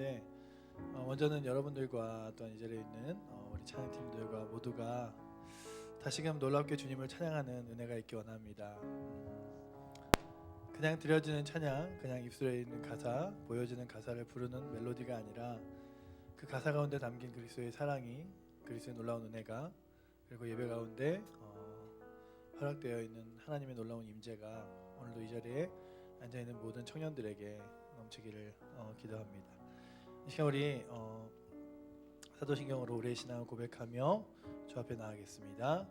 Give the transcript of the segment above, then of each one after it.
하는데 먼저는 여러분들과 또한 이 자리에 있는 우리 찬양팀들과 모두가 다시금 놀랍게 주님을 찬양하는 은혜가 있기 원합니다. 그냥 드려지는 찬양, 그냥 입술에 있는 가사, 보여지는 가사를 부르는 멜로디가 아니라 그 가사 가운데 담긴 그리스도의 사랑이, 그리스도의 놀라운 은혜가, 그리고 예배 가운데 허락되어 있는 하나님의 놀라운 임재가 오늘도 이 자리에 앉아있는 모든 청년들에게 넘치기를 기도합니다. 이 시간 우리 사도신경으로 우리의 신앙을 고백하며 주 앞에 나아가겠습니다.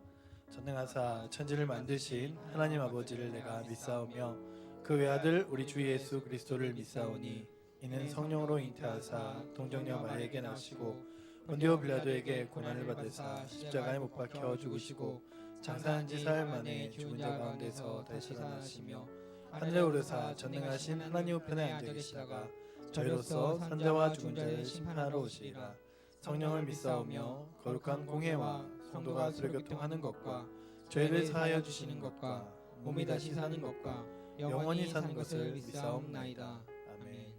전능하사 천지를 만드신 하나님 아버지를 내가 믿사오며 그 외아들 우리 주 예수 그리스도를 믿사오니 이는 성령으로 잉태하사 동정녀 마리아에게 나시고 본디오 빌라도에게 고난을 받으사 십자가에 못 박혀 죽으시고 장사한 지 사흘 만에 죽은 자 가운데서 다시 살아나시며 하늘에 오르사 전능하신 하나님 우편에 앉아 계시다가 저희로서 산자와 죽은 자를 심판하러 오시리라. 성령을 믿사오며 거룩한 공회와 성도가 서로 교통하는 것과 죄를 사하여 주시는 것과 몸이 다시 사는 것과 영원히 사는 것을 믿사옵나이다. 아멘.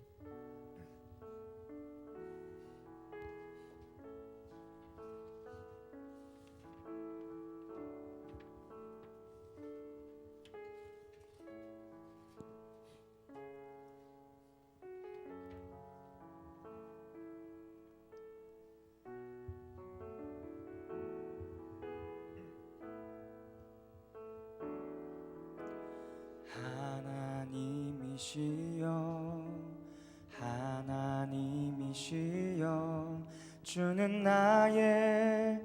하나님이시여 주는 나의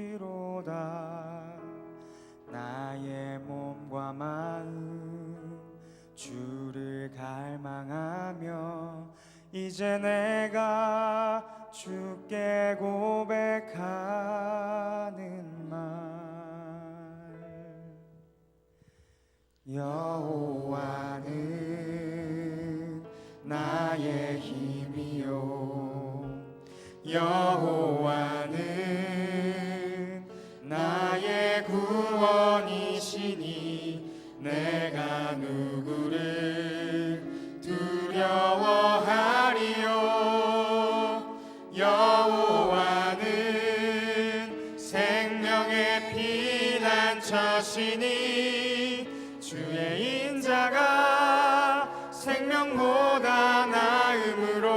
하나님이시로다. 나의 몸과 마음 주를 갈망하며 이제 내가 주께 고백하는 말. 여호와는 나의 힘이요 여호와는 나의 구원이시니 내가 누구를 두려워하리요. 여호와는 생명의 피난처시니 주의 인자가 생명보다 나음으로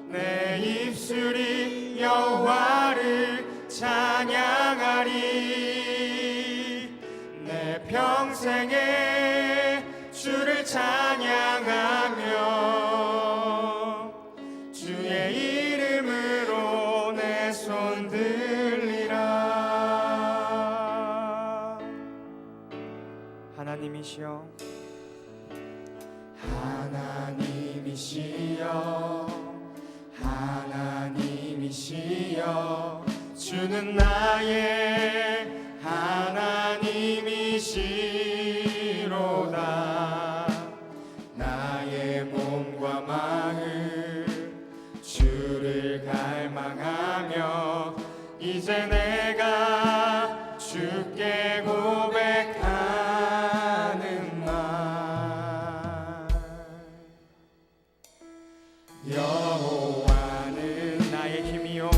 내 입술이 여호와를 찬양하리. 내 평생에 주를 찬양하며 주의 이름으로 내 손 들리라. 하나님이시여 하나님이시여 하나님이시여 주는 나의 하나님이시로다. 나의 몸과 마음 주를 갈망하며 이제 내가 주께 고백하는 말. 여호와는 나의 힘이요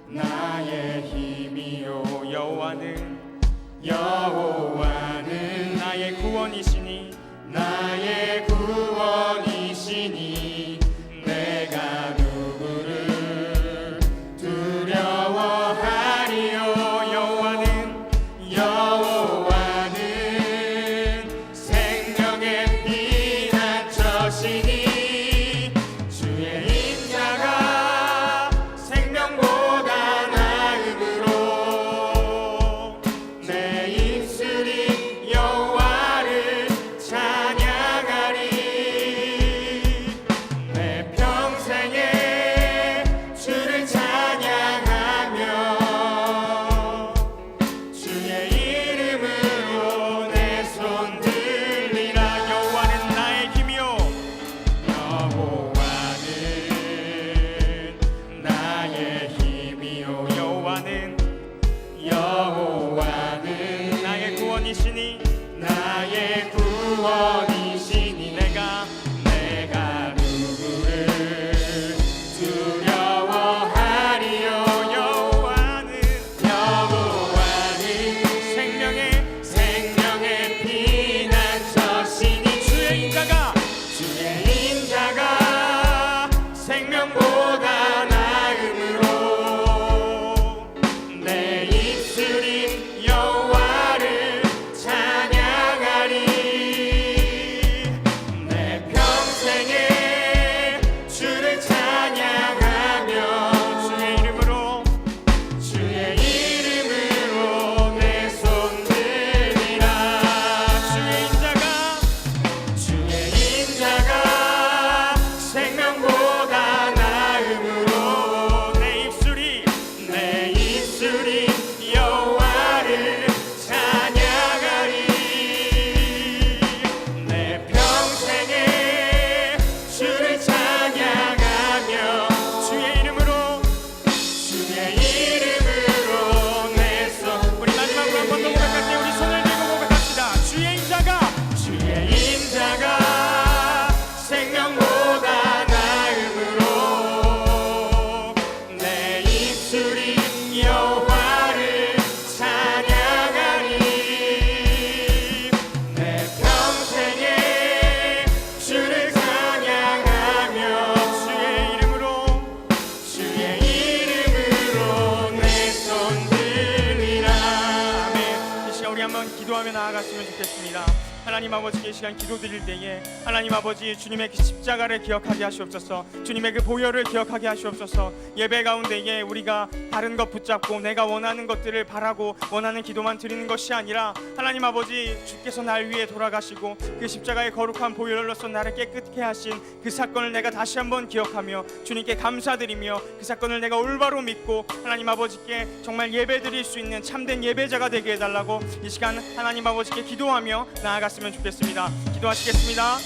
나의 힘이요 여호와는 나의 구원이시니 나의 구원이시니 내가 누구를 두려워하리요. 여호와는 생명의 피난처시니 주의 인자가 생명보다 나음으로 내 입술이 여호와를 찬양하리. 내 평생에 주를 찬양하며 주의 이름으로 내 손 들리라. 여호와는 나아갔으면 좋겠습니다. 하나님 아버지께 이 시간 기도드릴 때에 하나님 아버지 주님의 그 십자가를 기억하게 하시옵소서. 주님의 그 보혈을 기억하게 하시옵소서. 예배 가운데에 우리가 다른 것 붙잡고 내가 원하는 것들을 바라고 원하는 기도만 드리는 것이 아니라 하나님 아버지 주께서 날 위해 돌아가시고 그 십자가의 거룩한 보혈로서 나를 깨끗게 하신 그 사건을 내가 다시 한번 기억하며 주님께 감사드리며 그 사건을 내가 올바로 믿고 하나님 아버지께 정말 예배 드릴 수 있는 참된 예배자가 되게 해달라고 이 시간 하나님 아버지께 기도하며 나아갔으면 좋겠습니다. 기도하시겠습니다.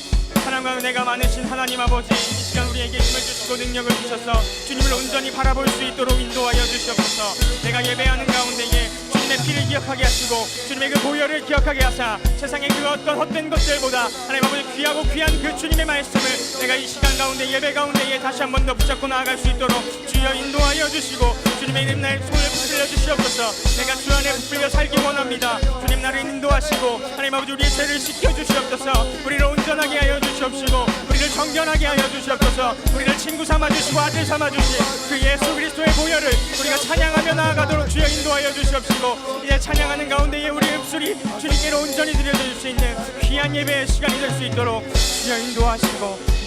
사랑과 은혜가 많으신 하나님 아버지, 이 시간 우리에게 힘을 주시고 능력을 주셔서 주님을 온전히 바라볼 수 있도록 인도하여 주시옵소서. 내가 예배하는 가운데에 주님의 피를 기억하게 하시고 주님의 그 보혈을 기억하게 하사 세상의 그 어떤 헛된 것들보다 하나님 아버지 귀하고 귀한 그 주님의 말씀을 내가 이 시간 가운데 예배 가운데에 다시 한 번 더 붙잡고 나아갈 수 있도록 주여 인도하여 주시고 주님의 이름 날 손을 붙들려 주시옵소서. 내가 주 안에 붙들려 살기 원합니다. 주님 나를 인도하시고 하나님 아버지 우리의 죄를 씻겨 주시옵소서. 우리를 온전하게 하여 주시옵시고 우리를 정결하게 하여 주시옵소서. 우리를 친구 삼아 주시고 아들 삼아 주신 그 예수 그리스도의 보혈을 우리가 찬양하며 나아가도록 주여 인도하여 주시옵시고 이제 찬양하는 가운데에 우리의 입술이 주님께로 온전히 드려질 수 있는 귀한 예배의 시간이 될 수 있도록 주여 인도하시고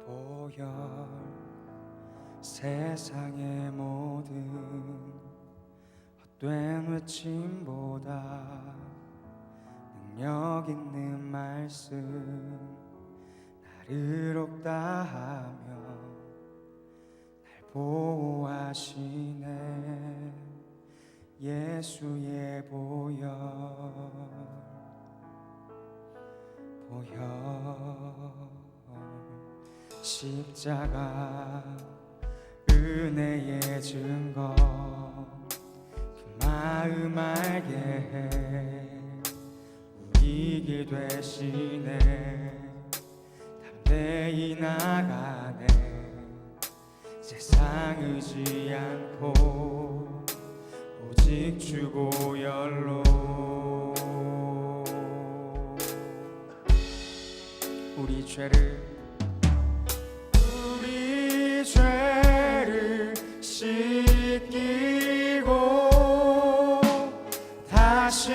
보혈 세상의 모든 헛된 외침보다 능력 있는 말씀 나를 없다 하며 날 보호하시네 예수의 보혈 십자가 은혜의 증거 그 마음 알게 해 우리 길 되시네 담대히 나가네 세상 의지 않고 오직 주 보혈로 우리 죄를 씻기고 다시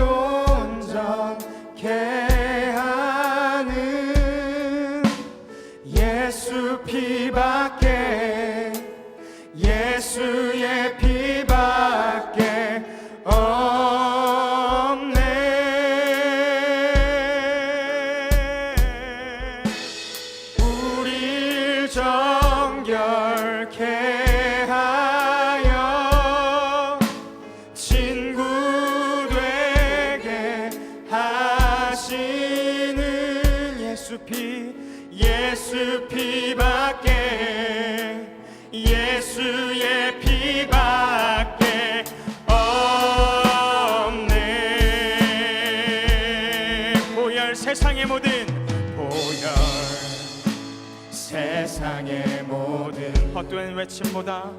온전케 하는 예수 피밖에 예수의 피밖에 없네 우릴 정결케 하여 친구 되게 하시는 예수 피밖에 예수의 피밖에 없네 보혈 세상의 모든 보혈 세상의 모든 헛된 외침보다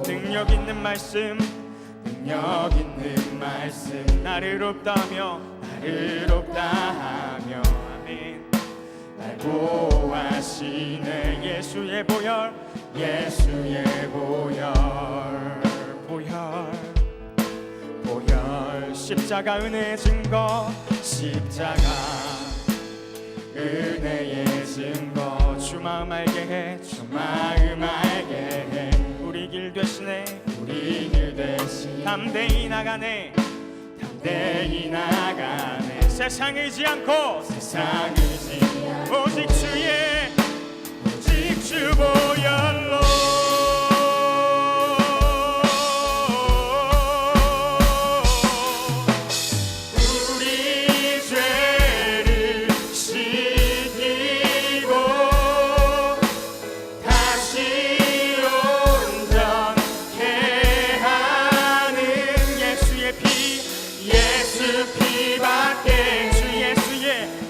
능력 있는 말씀 나를 없다 하며 아멘 날 보호하시네 예수의 보혈 십자가 은혜의 증거 주 마음 알게 해 우리 길 되시네 담대히 나가네 세상 의지 않고 오직 주 보혈로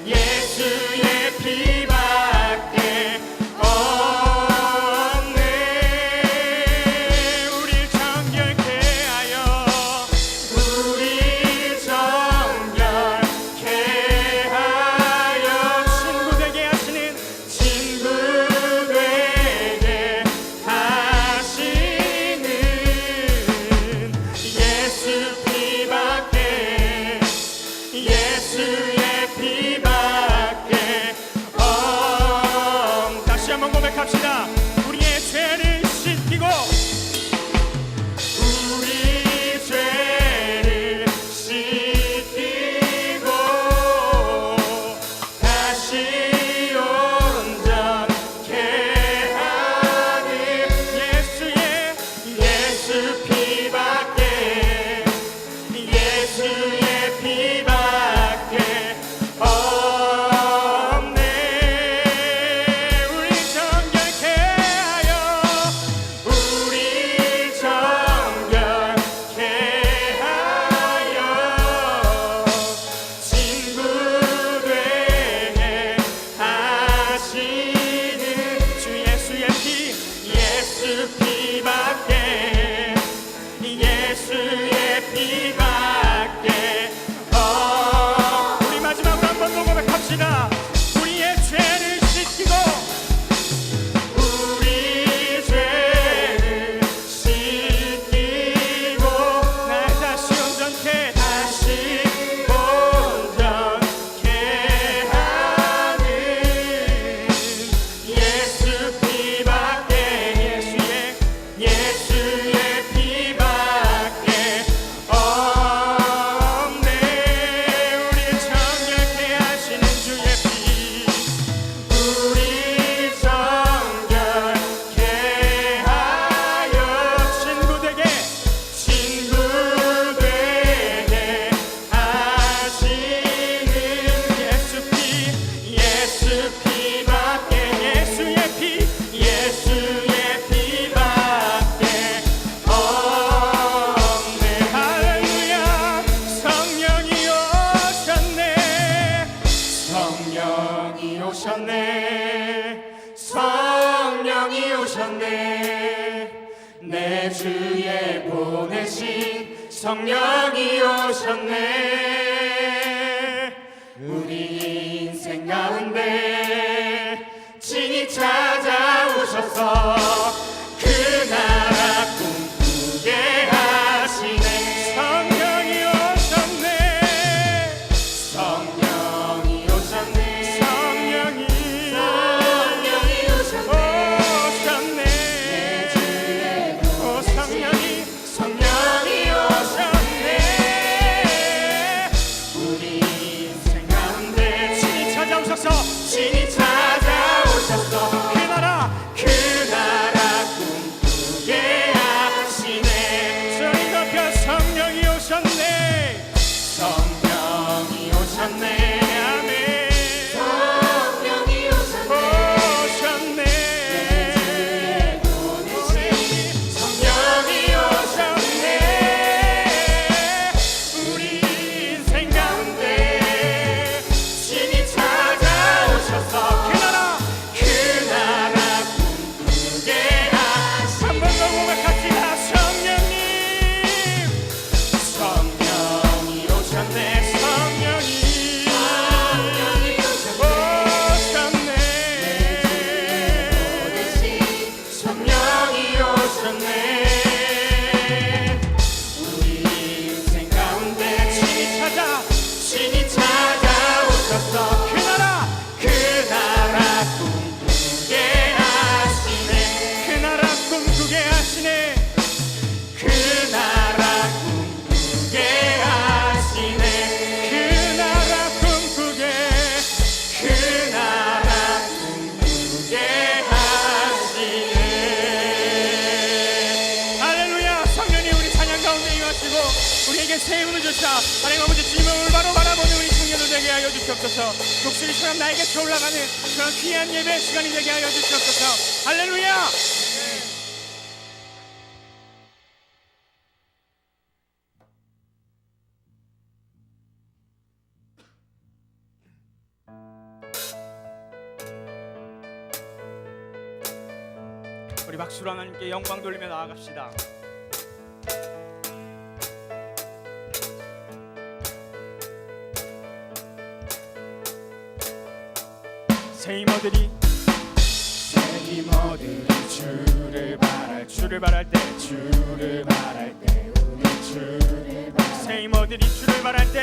예수의 피밖에 성령이 오셨네 성령이 오셨네 내 주에 보내신 성령이 오셨네 우리 인생 가운데 친히 찾아오셔서 그 나라 꿈꾸게 하시네 성령이 오셨네 성령이 오셨네 성령이 오셨네 성령이 오셨네 우리 인생 가운데 친히 찾아오셔서 그 나라 꿈꾸게 하시네 저희 앞에 성령이 오셨네 성령이 오셨네 아멘 성령이 오셨네 성령이 오셨네 우리 인생 가운데 친히 찾아오셔서 그 나라 꿈꾸게 하시네 한 번 더 고백합시다 성령님 성령이 오셨네 성령이 오셨네 성령이 오셨네 우리 인생 가운데 친히 찾아오셔서 그 나라 꿈꾸게 하시네 그 나라 꿈꾸게 하시네 그 나라 꿈꾸게 하시네 그 나라 꿈꾸게 하시네 할렐루야 성령님 우리 찬양 가운데 임하시고 우리에게 새 힘을 주사 하나님 아버지 주님을 올바로 바라보는 우리 청년들 되게 하여 주시옵소서 독수리처럼 날개쳐 올라가는 그런 귀한 예배 시간이 되게 하여 주시옵소서 할렐루야 우리 박수로 하나님께 영광 돌리며 나아갑시다 새 힘어들이 주를 바랄 때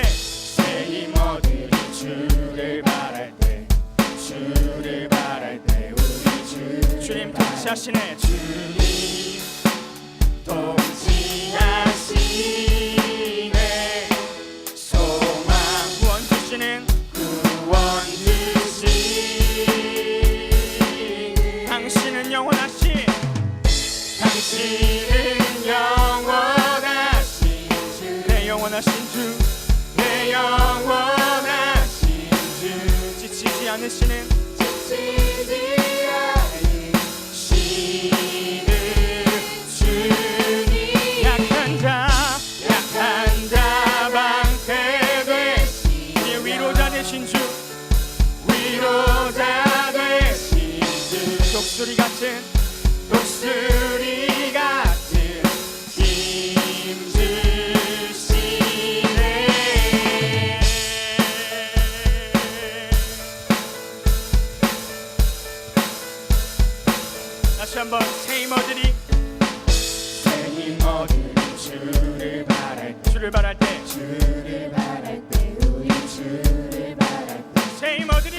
새 힘어들이 주를 바랄 때 주님 통치하시네 소망 구원 주시는 당신은 영원하신 내 영원하신 주 지치지 않으시는 약한 자 방패 되신 위로자 되신 주 독수리 같은 힘 주시네 다시 한번 새 힘어들이 주를 바랄 때 새 힘어들이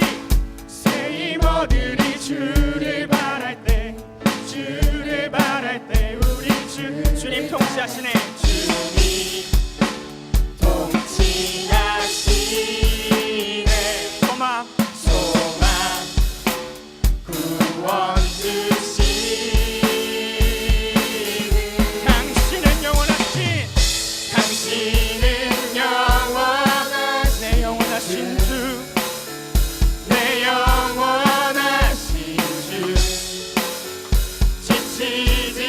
주를 바랄 때 우리 주님 통치하시네 소망 구원 주시는 당신은 영원하신 내 영원하신 주 지치지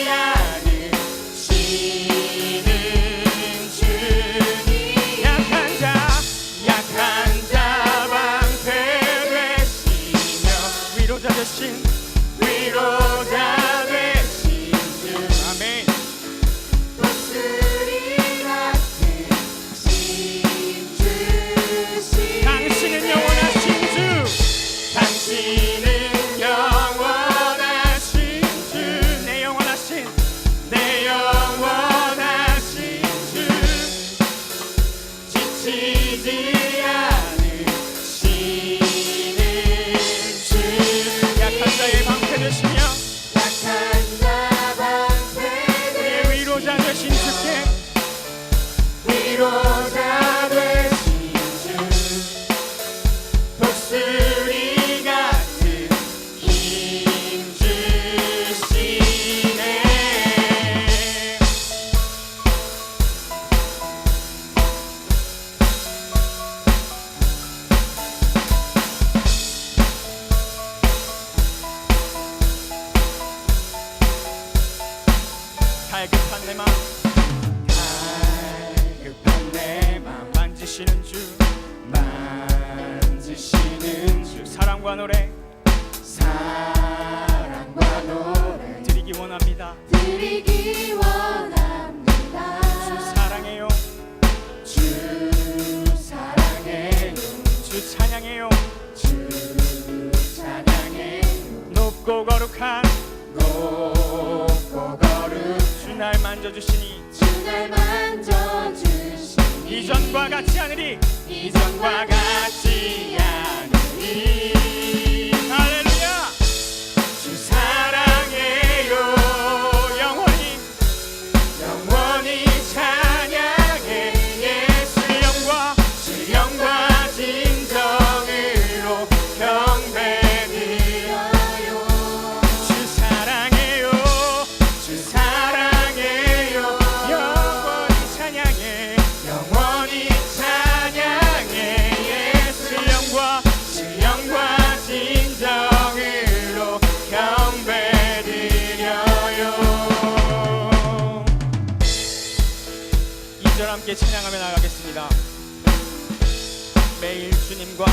않으신 사랑과 노래 사랑과 노래 드리기 원합니다. 드리기 원합니다. 주 사랑해요. 주 사랑해요. 주 찬양해요. 주 찬양해요. 높고 거룩한 높고 거룩 주 날 만져주시니 주 날 만져주시니 이전과 같지 않으리. 이전과 같지 않으리. 할렐루야. 주 사랑해요. 영원히 영원히 찬양해 예수 영과 주 영과 진정으로 경배드려요. 주 사랑해요. 주 사랑해요. 영원히 찬양해. 영원히 찬양해 예수 영과 주 영과 진정으로 경배드려요. 2절 함께 찬양하며 나가겠습니다. 매일 주님과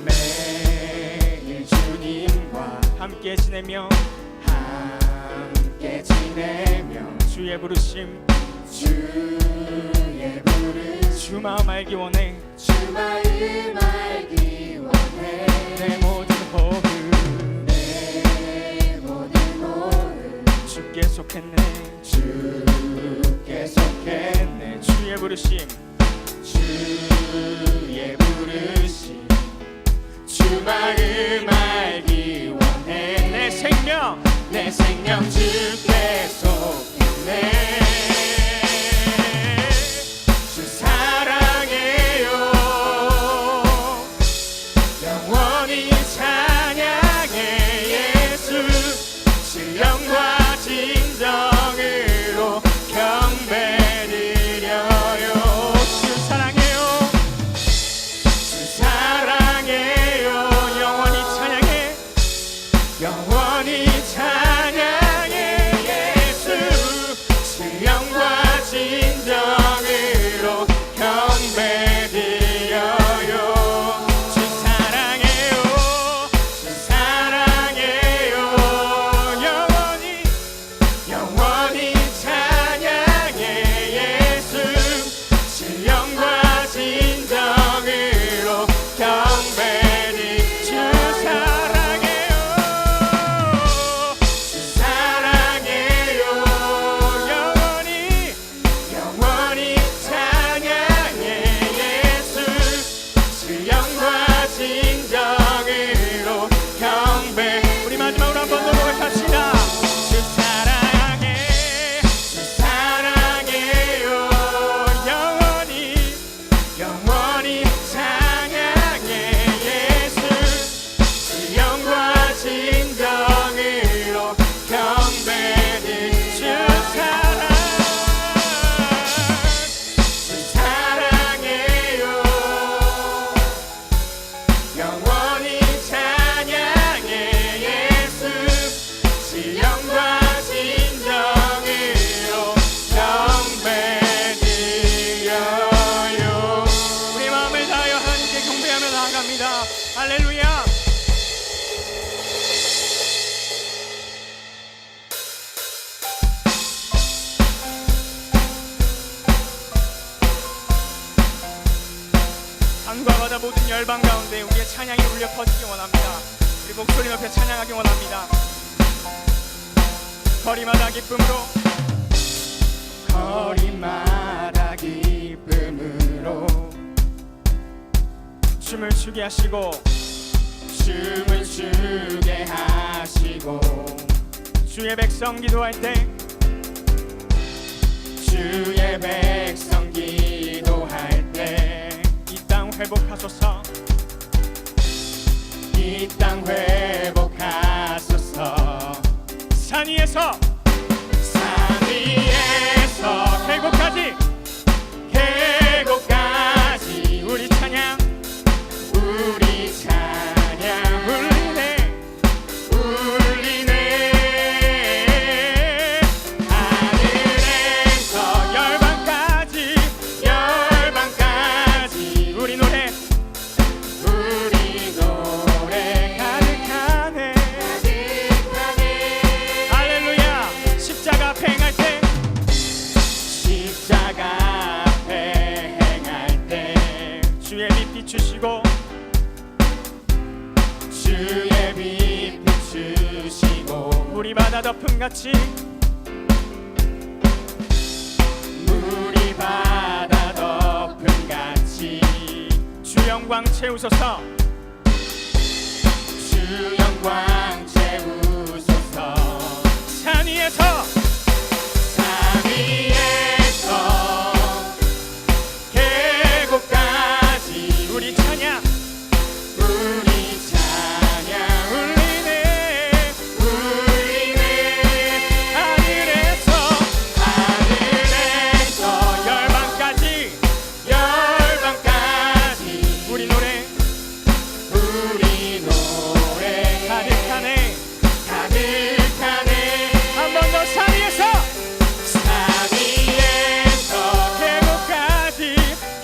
매일 주님과 함께 지내며 함께 지내며 주의 부르심 주의 부르심 주 마음 알기 원해. 주 마음 알기 원해. 내 모든 호흡 내 모든 호흡 주께 속했네. 주께 속했네. 주의 부르심 주의 부르심 주 마음 알기 원해. 내 생명 내 생명 주께 속했네. 주 사랑해요. 영원히 찬양해 예수 주 영과 진정으로 경배드려요. 주 사랑해요. 주 사랑해요. 영원히 찬양해. 영원히 찬양해 예수 주 영과 진정으로 경배드려요. 주 사랑해요. 주 사랑해요. 영원히 영원히 찬양해 예수 주 영과 진정으로 경배드려요. 주 사랑해요. 주 사랑해요. 영원히 영원히 찬양해 예수 주 영과 진정으로 경배. 우리 마지막으로 한 번 더 고백합시다. 주 사랑해. 주 사랑해요. 영원히 영원히 찬양해 예수 주 영과 진정으로 경배드려. 주 사랑. 주 사랑해요. 영원히 찬양해 예수 주 영과 진정으로 경배드려요. 우리 마음을 다하여 하나님께 경배하며 나아갑니다. 할렐루야. 산과 바다 모든 열방 가운데 우리의 찬양이 울려 퍼지기 원합니다. 우리 목소리 높여 찬양하기 원합니다. 거리마다 기쁨으로 거리마다 기쁨으로 춤을 추게 하시고 춤을 추게 하시고 주의 백성 기도할 때 주의 백성 기도할 때 이 땅 회복하소서. 이 땅 회복하소서. 산 위에서 산 위에서 계곡까지 계곡까지 우리 찬양 우리 찬양 울리네. 울리네. 하늘에서 열방까지 열방까지 우리 노래 주의 빛 비추시고 주의 빛 비추시고 물이 바다 덮음같이 물이 바다 덮음같이 주 영광 채우소서. 주 영광 채우소서 산 위에서 산 위에서 계곡까지 우리 찬양 우리 찬양 울리네. 울리네 하늘에서 하늘에서 열방까지 열방까지 우리 노래 우리 노래 가득하네. 가득하네 한 번 더 산 위에서 산 위에서 계곡까지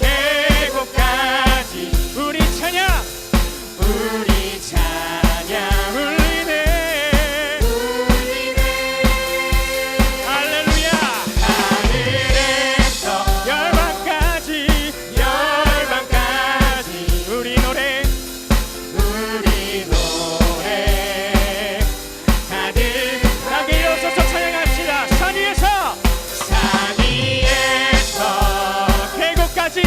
계곡까지 우리 찬양 우리 찬양 울리네. 울리네 할렐루야. 하늘에서 열방까지 열방까지 우리 노래 우리 노래 가득하게 나게 일어서서 찬양합시다. 산 위에서 산 위에서 계곡까지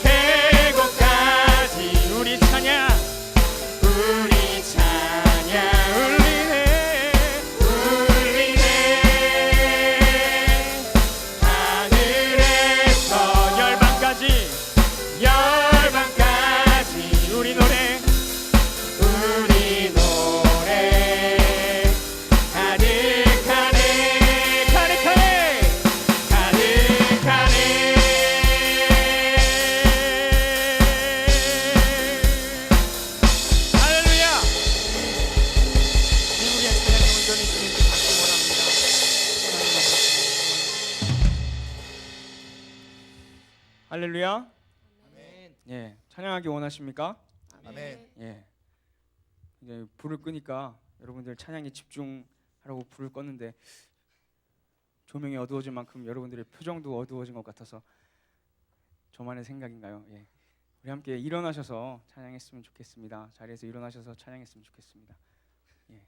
계곡까지 우리 찬양 우리 찬양 울리네. 울리네 하늘에서 열방까지 열방까지 우리 노래 우리 노래 가득하네 가득하네. 가득하네 할렐루야. 우리의 찬양을 온전히 주님께 받기 원합니다. 할렐루야. 예, 찬양하기 원하십니까? 아멘. 예. 이제 불을 끄니까 여러분들 찬양에 집중하라고 불을 껐는데 조명이 어두워진 만큼 여러분들의 표정도 어두워진 것 같아서 저만의 생각인가요? 예. 우리 함께 일어나셔서 찬양했으면 좋겠습니다. 자리에서 일어나셔서 찬양했으면 좋겠습니다. 예.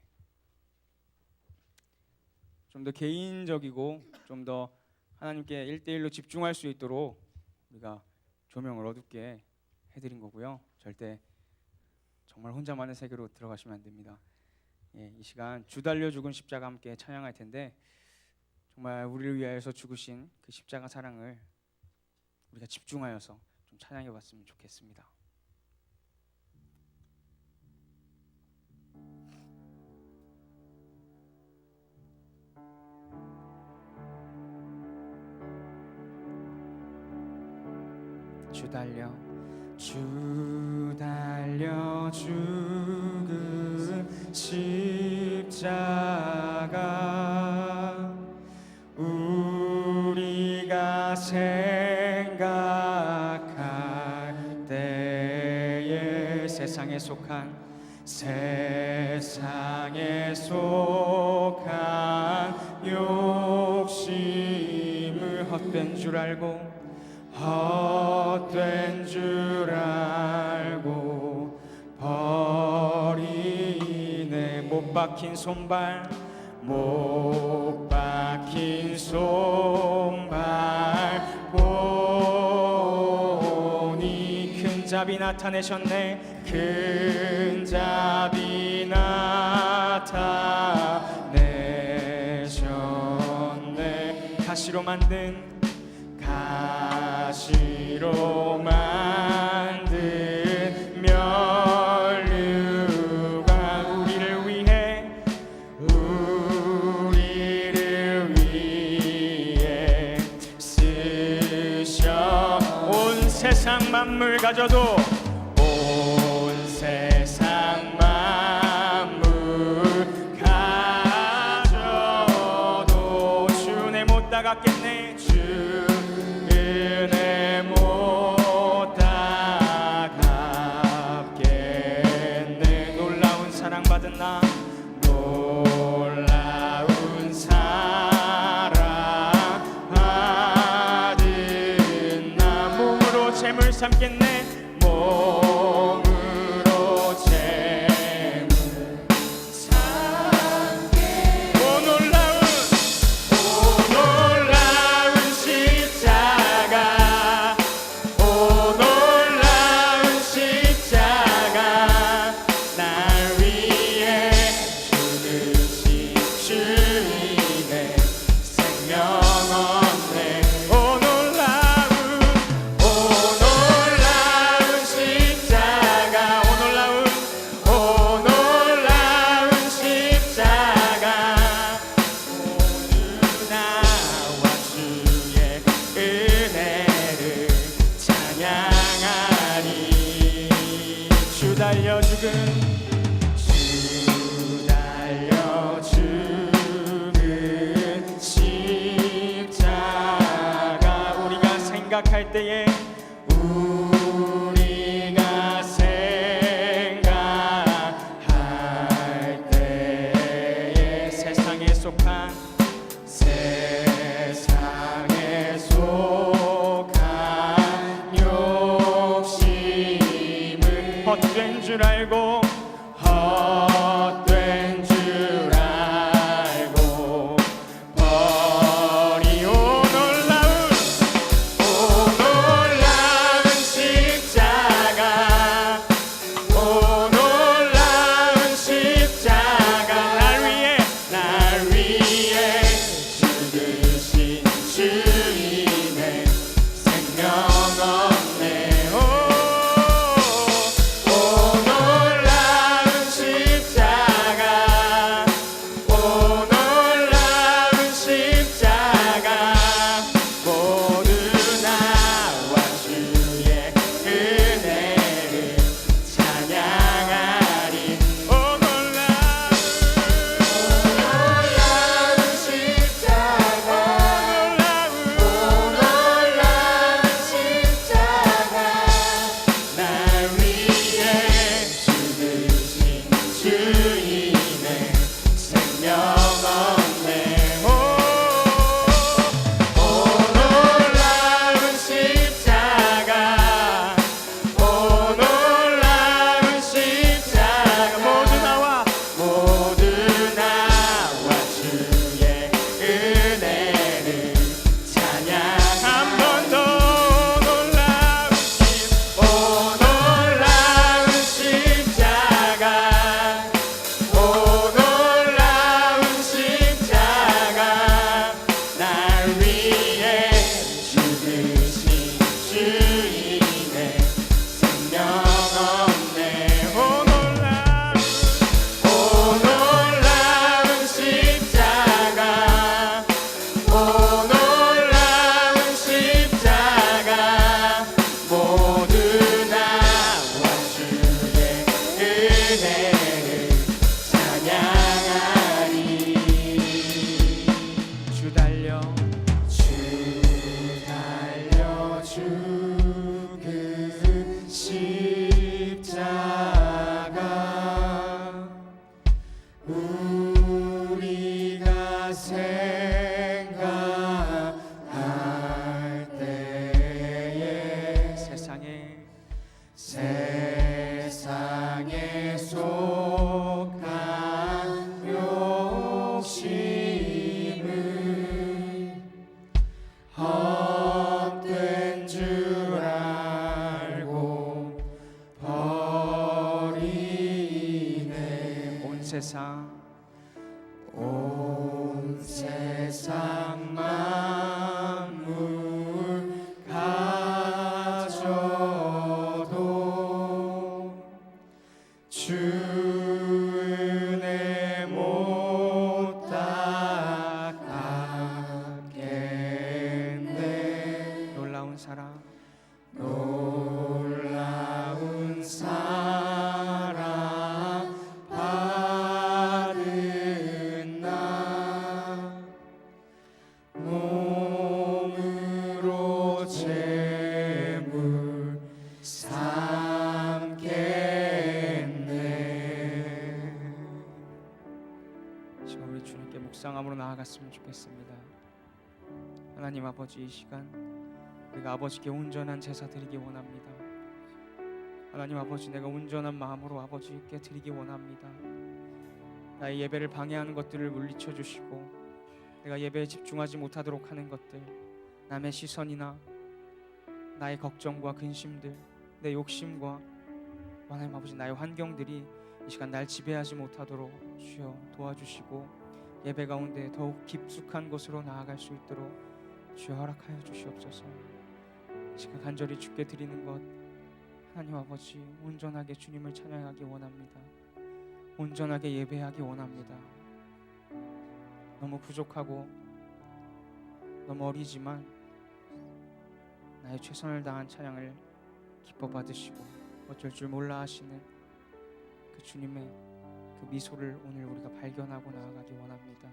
좀 더 개인적이고 좀 더 하나님께 1대1로 집중할 수 있도록 우리가 조명을 어둡게 해드린 거고요. 절대 정말 혼자만의 세계로 들어가시면 안 됩니다. 예, 이 시간 주 달려 죽은 십자가 함께 찬양할 텐데 정말 우리를 위하여서 죽으신 그 십자가 사랑을 우리가 집중하여서 좀 찬양해 봤으면 좋겠습니다. 주 달려 죽은 십자가 우리가 생각할 때에 세상에 속한 욕심을 헛된 줄 알고 버리네. 못 박힌 손발 보니 큰 잡이 나타내셨네. 큰 잡이 나타내셨네. 가시로 만든 면류관 우리를 위해 쓰셔. 온 세상 만물 가져도 주 은혜 못 닦았겠네. 주 은혜 못 닦았겠네. 놀라운 사랑받은 나 몸으로 재물 삼겠네. 몸으로 주 달려 죽은 주 달려 죽은 십자가 우리가 생각할 때에 우리가 생각할 때에 세상에 속한 세상에 속한 욕심을 헛된 줄 알고 헛된 줄 알고 버리오 놀라운 십자가 오 놀라운 십자가 날 위해 죽으신 주님의 생명 없네 오 놀라운 십자가 오 놀라운 십자가 모두 나와 주의 은혜를 찬양하리 오 놀라운 십자가 오 놀라운 십자가 날 위해 죽으신 주님의 생명 없네 오 놀라운 십자가 오 놀라운 십자가 모두 나와 주의 은혜를 찬양 한 번 더 놀라운 십자가 오 놀라운 십자가 날 위해 죽으신 주님의 생명 없네 오 놀라운 십자가 오 놀라운 십자가 모두 나와 주의 은혜를 찬양하리 주 달려 죽은 십자가 우리가 생각할 때에 세상에 속한 욕심을 헛된 줄 알고 버리네 온 세상 만물 가져도 주 은혜 못 닦겠네 놀라운 사랑 놀라운 사랑 받은 나 몸으로 제물 삼겠네 지금 우리 주님께 묵상함으로 나아갔으면 좋겠습니다. 하나님 아버지, 이 시간 우리가 아버지께 온전한 제사 드리기 원합니다. 하나님 아버지, 내가 온전한 마음으로 아버지께 드리기 원합니다. 나의 예배를 방해하는 것들을 물리쳐 주시고 내가 예배에 집중하지 못하도록 하는 것들, 남의 시선이나 나의 걱정과 근심들, 내 욕심과 하나님 아버지 나의 환경들이 이 시간 날 지배하지 못하도록 주여 도와주시고 예배 가운데 더욱 깊숙한 곳으로 나아갈 수 있도록 주여 허락하여 주시옵소서. 이 시간 간절히 주께 드리는 것, 하나님 아버지 온전하게 주님을 찬양하기 원합니다. 온전하게 예배하기 원합니다. 너무 부족하고 너무 어리지만 나의 최선을 다한 찬양을 기뻐 받으시고 어쩔 줄 몰라 하시는 그 주님의 그 미소를 오늘 우리가 발견하고 나아가기 원합니다.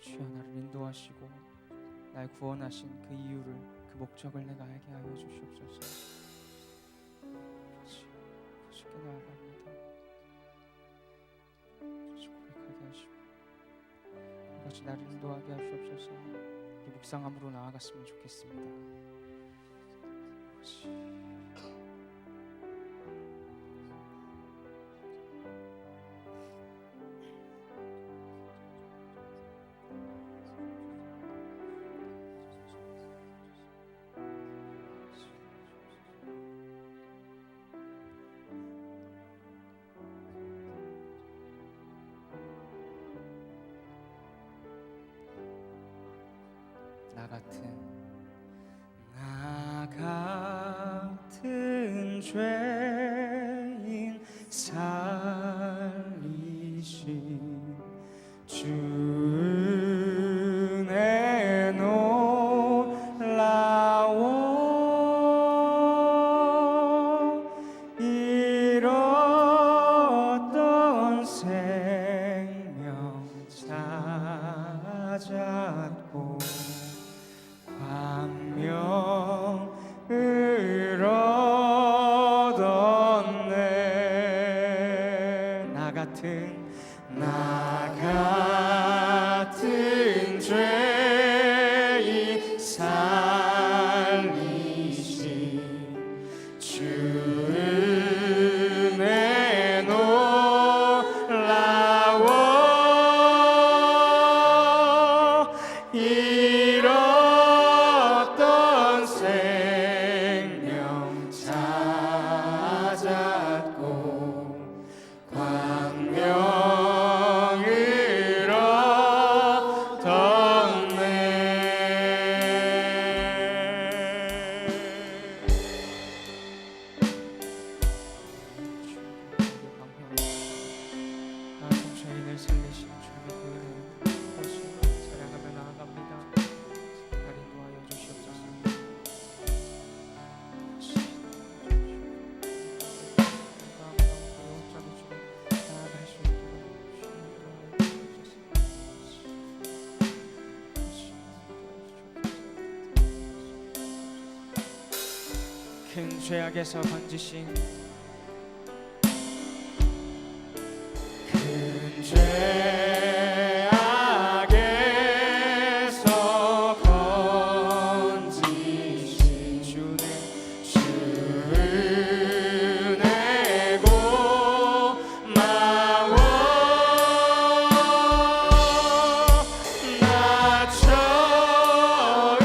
주여 나를 인도하시고 날 구원하신 그 이유를 그 목적을 내가 알게 하여 주시옵소서. 주께 나아갑니다. 주 고백하게 하시고 그것이 나를 인도하게 하시옵소서. 이 묵상함으로 나아갔으면 좋겠습니다. 나 같은 죄인 살리신 주 은혜 놀라워 잃었던 생명 찾았고 광명을 얻었네. 나 같은 죄인 살리신 주 은혜 놀라워 잃었던 생명 찾았고 광명을 얻었네. 죄인을 살리신 주님의 그 은혜 다시 찬양하며 나아갑니다. 날 인도하여 주시옵소서. 큰 죄악에서 건지신 큰 죄악에서 건지신 주 은혜 고마워. 나 처음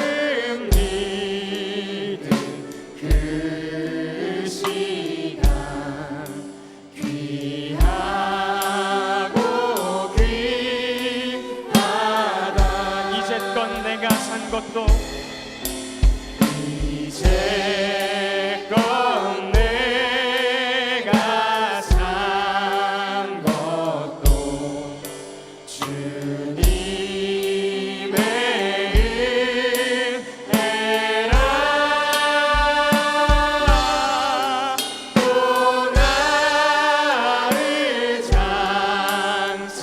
믿은 그 시간 귀하고 귀하다. 이제껏 내가 산 것도 이제껏 내가 산 것도 주님의 은혜라. 또 나를 장차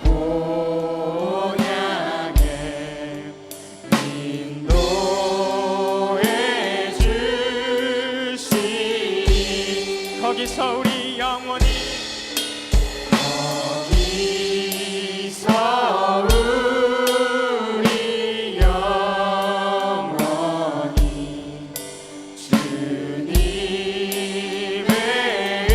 본향에 인도해 주시니 거기서 우리 영원히 주님의 은혜로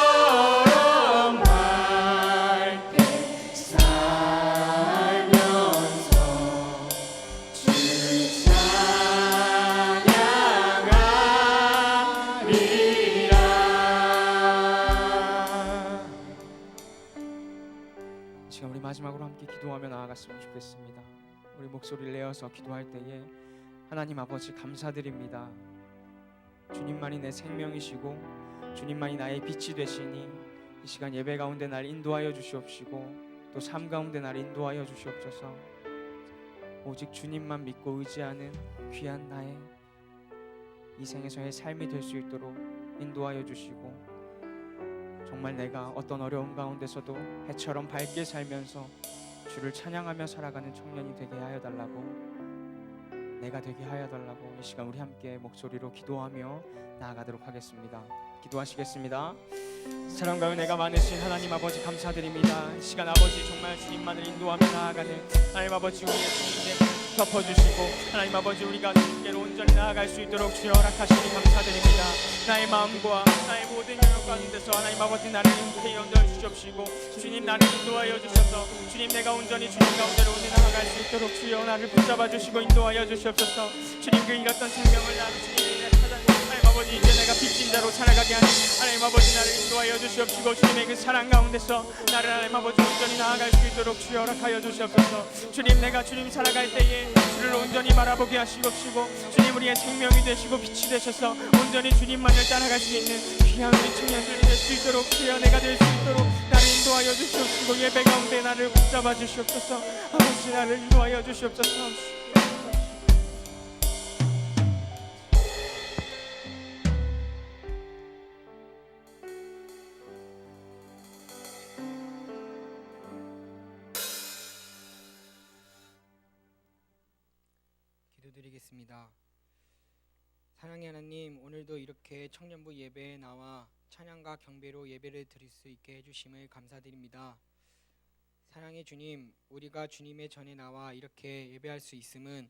해처럼 밝게 살면서 주 찬양하리라. 지금 우리 마지막으로 함께 기도하며 나아갔으면 좋겠습니다. 우리 목소리를 내어서 기도할 때에 하나님 아버지 감사드립니다. 주님만이 내 생명이시고 주님만이 나의 빛이 되시니 이 시간 예배 가운데 날 인도하여 주시옵시고 또 삶 가운데 날 인도하여 주시옵소서. 오직 주님만 믿고 의지하는 귀한 나의 이 생에서의 삶이 될 수 있도록 인도하여 주시고, 정말 내가 어떤 어려움 가운데서도 해처럼 밝게 살면서 주를 찬양하며 살아가는 청년이 되게 하여 달라고, 내가 되게 하여 달라고 이 시간 우리 함께 목소리로 기도하며 나아가도록 하겠습니다. 기도하시겠습니다. 사랑과 은혜가 많으신 하나님 아버지 감사드립니다. 이 시간 아버지 정말 주님만을 인도하며 나아가는 하나님 아버지 우리의 주님께 덮어주시고, 하나님 아버지 우리가 주님께로 온전히 나아갈 수 있도록 주여 허락하시니 감사드립니다. 나의 마음과 나의 모든 영역 가운데서 하나님 아버지 나를 인도해 연도해 주시옵시고, 주님 나를 인도하여 주셔서 주님 내가 온전히 주님 가운데로 오늘 나아갈 수 있도록 주여 나를 붙잡아 주시고 인도하여 주시옵소서. 주님 그 잃었던 생명을 나를 주님의 찾아내 하나님 아버지 이제 내가 빚진 자로 살아가게 하니 하나님 아버지 나를 인도하여 주시옵시고, 주님의 그 사랑 가운데서 나를 하나님 아버지 온전히 나아갈 수 있도록 주여 허락하여 주시옵소서. 주님 내가 주님 살아갈 때에 주를 온전히 바라보게 하시옵시고, 주님 우리의 생명이 되시고 빛이 되셔서 온전히 주님만을 따라갈 수 있는 귀한 우리 청년들이 될 수 있도록 주여 내가 될 수 있도록 나를 인도하여 주시옵시고, 예배 가운데 나를 붙잡아 주시옵소서. 아버지 나를 인도하여 주시옵소서. 기도드리겠습니다. 사랑의 하나님, 오늘도 이렇게 청년부 예배에 나와 찬양과 경배로 예배를 드릴 수 있게 해주심을 감사드립니다. 사랑의 주님, 우리가 주님의 전에 나와 이렇게 예배할 수 있음은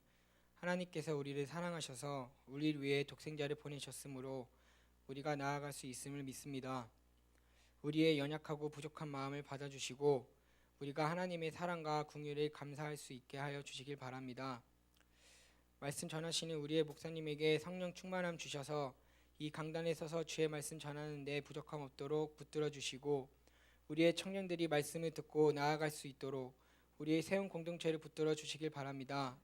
하나님께서 우리를 사랑하셔서 우리를 위해 독생자를 보내셨으므로 우리가 나아갈 수 있음을 믿습니다. 우리의 연약하고 부족한 마음을 받아주시고 우리가 하나님의 사랑과 긍휼을 감사할 수 있게 하여 주시길 바랍니다. 말씀 전하시는 우리의 목사님에게 성령 충만함 주셔서 이 강단에 서서 주의 말씀 전하는 데 부족함 없도록 붙들어 주시고, 우리의 청년들이 말씀을 듣고 나아갈 수 있도록 우리의 세운 공동체를 붙들어 주시길 바랍니다.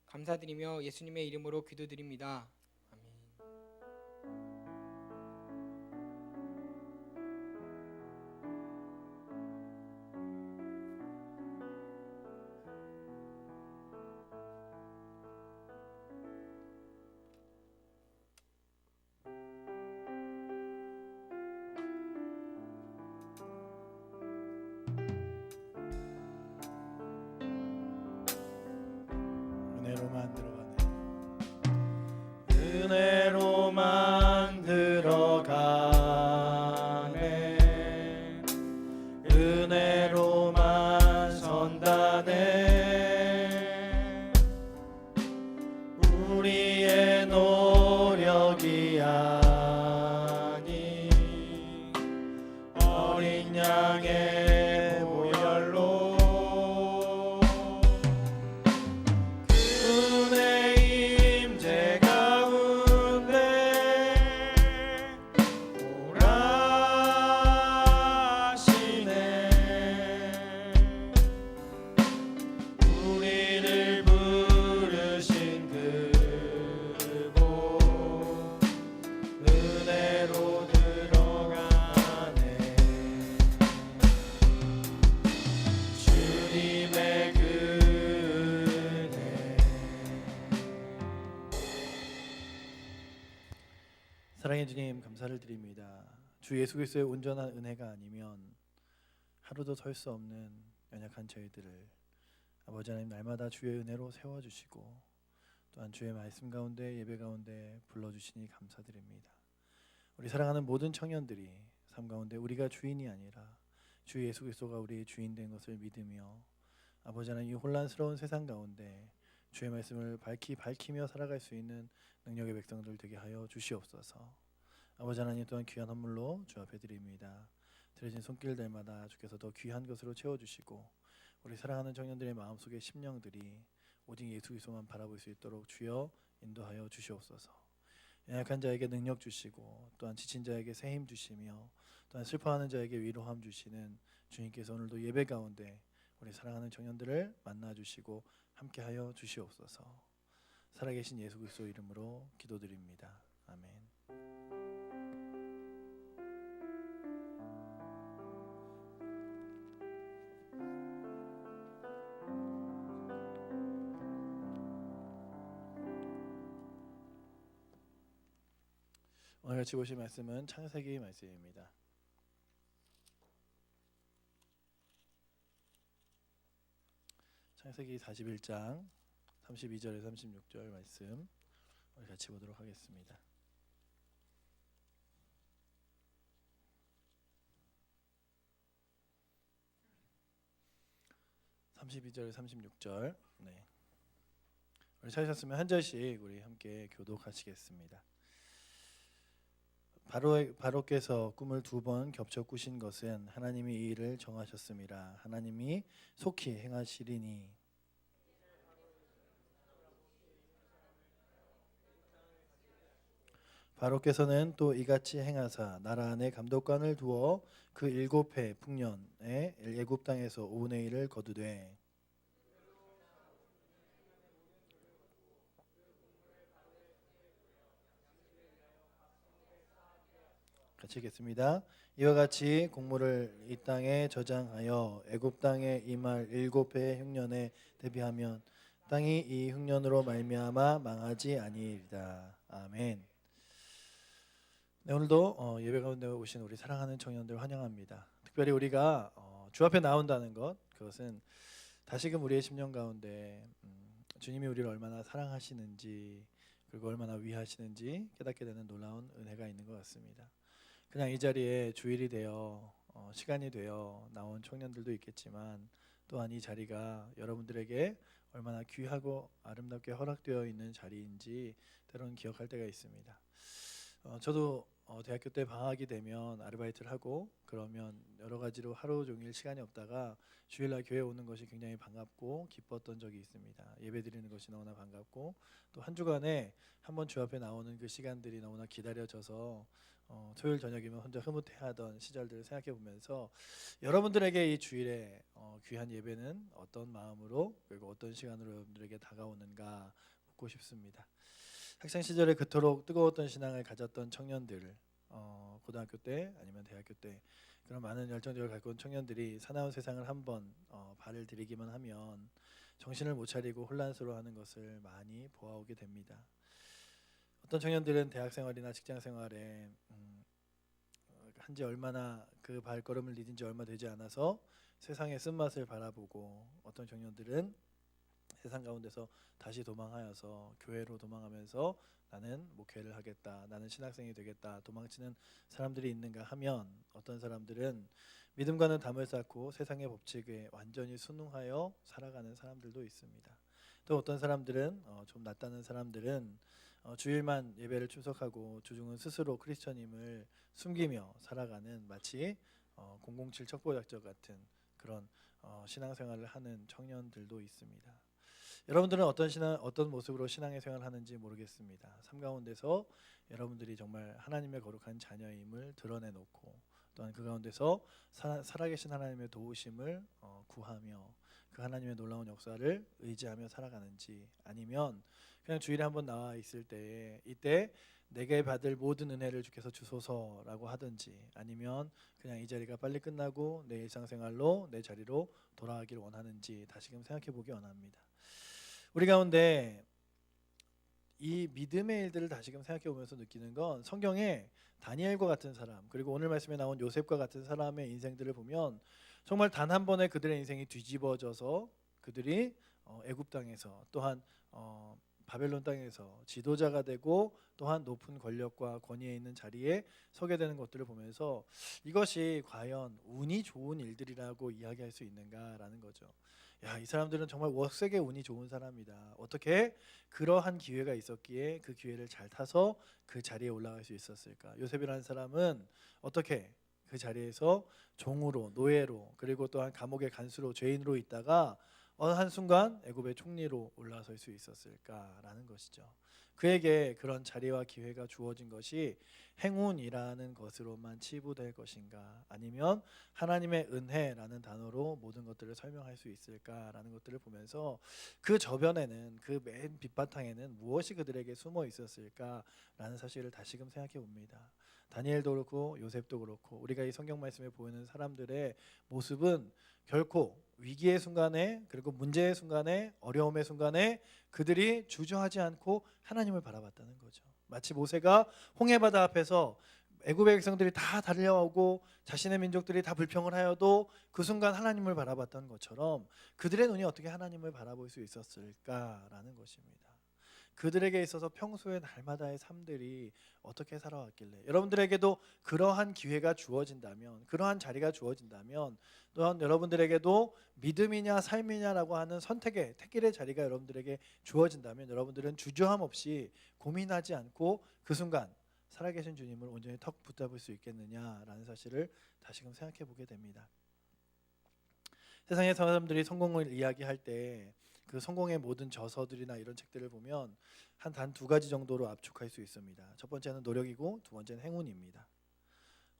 감사드리며 예수님의 이름으로 기도드립니다. 은혜로만 들어가네. 은혜로만 들어가네. 은혜로만 선다네. 우리의 노력이 아닌 어린 양의 보혈로 사랑의 주님 감사를 드립니다. 주 예수 그리스도의 온전한 은혜가 아니면 하루도 설 수 없는 연약한 저희들을 아버지 하나님 날마다 주의 은혜로 세워주시고 또한 주의 말씀 가운데 예배 가운데 불러주시니 감사드립니다. 우리 사랑하는 모든 청년들이 삶 가운데 우리가 주인이 아니라 주 예수 그리스도가 우리의 주인 된 것을 믿으며 아버지 하나님 이 혼란스러운 세상 가운데 주의 말씀을 밝히며 살아갈 수 있는 능력의 백성들 되게 하여 주시옵소서. 아버지 하나님 또한 귀한 선물로 주 앞에 드립니다. 드려진 손길들마다 주께서 더 귀한 것으로 채워주시고 우리 사랑하는 청년들의 마음속의 심령들이 오직 예수 그리스도만 바라볼 수 있도록 주여 인도하여 주시옵소서. 연약한 자에게 능력 주시고 또한 지친 자에게 새 힘 주시며 또한 슬퍼하는 자에게 위로함 주시는 주님께서 오늘도 예배 가운데 우리 사랑하는 청년들을 만나 주시고 함께하여 주시옵소서. 살아계신 예수 그리스도 이름으로 기도드립니다. 아멘. 같이 보실 말씀은 창세기 말씀입니다. 창세기 41장 32절에서 36절 말씀 우리 같이 보도록 하겠습니다. 32절 36절. 네. 우리 찾으셨으면 한 절씩 우리 함께 교독하시겠습니다. 바로께서 꿈을 2번 겹쳐 꾸신 것은 하나님이 이 일을 정하셨음이라. 하나님이 속히 행하시리니. 바로께서는 또 이같이 행하사 나라 안에 감독관을 두어 그 7해 풍년에 애굽 땅에서 5분의 1을 거두되. 같이 읽겠습니다. 이와 같이 공물을 이 땅에 저장하여 애굽 땅에 임할 7해 흉년에 대비하면 땅이 이 흉년으로 말미암아 망하지 아니이리다. 아멘. 네, 오늘도 예배 가운데 오신 우리 사랑하는 청년들 환영합니다. 특별히 우리가 주 앞에 나온다는 것, 그것은 다시금 우리의 심령 가운데 주님이 우리를 얼마나 사랑하시는지 그리고 얼마나 위하시는지 깨닫게 되는 놀라운 은혜가 있는 것 같습니다. 그냥 이 자리에 주일이 되어 시간이 되어 나온 청년들도 있겠지만 또한 이 자리가 여러분들에게 얼마나 귀하고 아름답게 허락되어 있는 자리인지 때로는 기억할 때가 있습니다. 저도 대학교 때 방학이 되면 아르바이트를 하고 그러면 여러 가지로 하루 종일 시간이 없다가 주일날 교회 오는 것이 굉장히 반갑고 기뻤던 적이 있습니다. 예배 드리는 것이 너무나 반갑고 또 한 주간에 한 번 주 앞에 나오는 그 시간들이 너무나 기다려져서 토요일 저녁이면 혼자 흐뭇해하던 시절들을 생각해 보면서 여러분들에게 이 주일에 귀한 예배는 어떤 마음으로 그리고 어떤 시간으로 여러분들에게 다가오는가 묻고 싶습니다. 학생 시절에 그토록 뜨거웠던 신앙을 가졌던 청년들, 고등학교 때 아니면 대학교 때 그런 많은 열정적을 갖고 온 청년들이 사나운 세상을 한번 발을 들이기만 하면 정신을 못 차리고 혼란스러워하는 것을 많이 보아오게 됩니다. 어떤 청년들은 대학 생활이나 직장 생활에 한지 얼마나 그 발걸음을 디딘 지 얼마 되지 않아서 세상의 쓴맛을 바라보고 어떤 청년들은 세상 가운데서 다시 도망하여서 교회로 도망하면서 나는 목회를 하겠다, 나는 신학생이 되겠다 도망치는 사람들이 있는가 하면 어떤 사람들은 믿음과는 담을 쌓고 세상의 법칙에 완전히 순응하여 살아가는 사람들도 있습니다. 또 어떤 사람들은 좀 낫다는 사람들은 주일만 예배를 출석하고 주중은 스스로 크리스천임을 숨기며 살아가는 마치 007 척보작전 같은 그런 신앙생활을 하는 청년들도 있습니다. 여러분들은 어떤 모습으로 신앙의 생활을 하는지 모르겠습니다. 삶 가운데서 여러분들이 정말 하나님의 거룩한 자녀임을 드러내놓고 또한 그 가운데서 살아계신 하나님의 도우심을 구하며 그 하나님의 놀라운 역사를 의지하며 살아가는지 아니면 그냥 주일에 한번 나와 있을 때에 이때 내게 받을 모든 은혜를 주께서 주소서라고 하든지 아니면 그냥 이 자리가 빨리 끝나고 내 일상생활로 내 자리로 돌아가길 원하는지 다시금 생각해 보기 원합니다. 우리 가운데 이 믿음의 일들을 다시금 생각해 보면서 느끼는 건 성경에 다니엘과 같은 사람 그리고 오늘 말씀에 나온 요셉과 같은 사람의 인생들을 보면 정말 단 한 번에 그들의 인생이 뒤집어져서 그들이 애굽 땅에서 또한 바벨론 땅에서 지도자가 되고 또한 높은 권력과 권위에 있는 자리에 서게 되는 것들을 보면서 이것이 과연 운이 좋은 일들이라고 이야기할 수 있는가라는 거죠. 야, 이 사람들은 정말 웍색의 운이 좋은 사람이다. 어떻게 그러한 기회가 있었기에 그 기회를 잘 타서 그 자리에 올라갈 수 있었을까? 요셉이라는 사람은 어떻게 그 자리에서 종으로 노예로 그리고 또한 감옥의 간수로 죄인으로 있다가 어느 한순간 애굽의 총리로 올라설 수 있었을까라는 것이죠. 그에게 그런 자리와 기회가 주어진 것이 행운이라는 것으로만 치부될 것인가 아니면 하나님의 은혜라는 단어로 모든 것들을 설명할 수 있을까라는 것들을 보면서 그 저변에는 그 맨 밑바탕에는 무엇이 그들에게 숨어 있었을까라는 사실을 다시금 생각해 봅니다. 다니엘도 그렇고 요셉도 그렇고 우리가 이 성경 말씀에 보이는 사람들의 모습은 결코 위기의 순간에 그리고 문제의 순간에 어려움의 순간에 그들이 주저하지 않고 하나님을 바라봤다는 거죠. 마치 모세가 홍해바다 앞에서 애굽의 백성들이 다 달려오고 자신의 민족들이 다 불평을 하여도 그 순간 하나님을 바라봤던 것처럼 그들의 눈이 어떻게 하나님을 바라볼 수 있었을까라는 것입니다. 그들에게 있어서 평소에 날마다의 삶들이 어떻게 살아왔길래 여러분들에게도 그러한 기회가 주어진다면, 그러한 자리가 주어진다면, 또한 여러분들에게도 믿음이냐 삶이냐라고 하는 선택의 택일의 자리가 여러분들에게 주어진다면 여러분들은 주저함 없이 고민하지 않고 그 순간 살아계신 주님을 온전히 턱 붙잡을 수 있겠느냐라는 사실을 다시금 생각해 보게 됩니다. 세상의 사람들이 성공을 이야기할 때 그 성공의 모든 저서들이나 이런 책들을 보면 단 두 가지 정도로 압축할 수 있습니다. 첫 번째는 노력이고 두 번째는 행운입니다.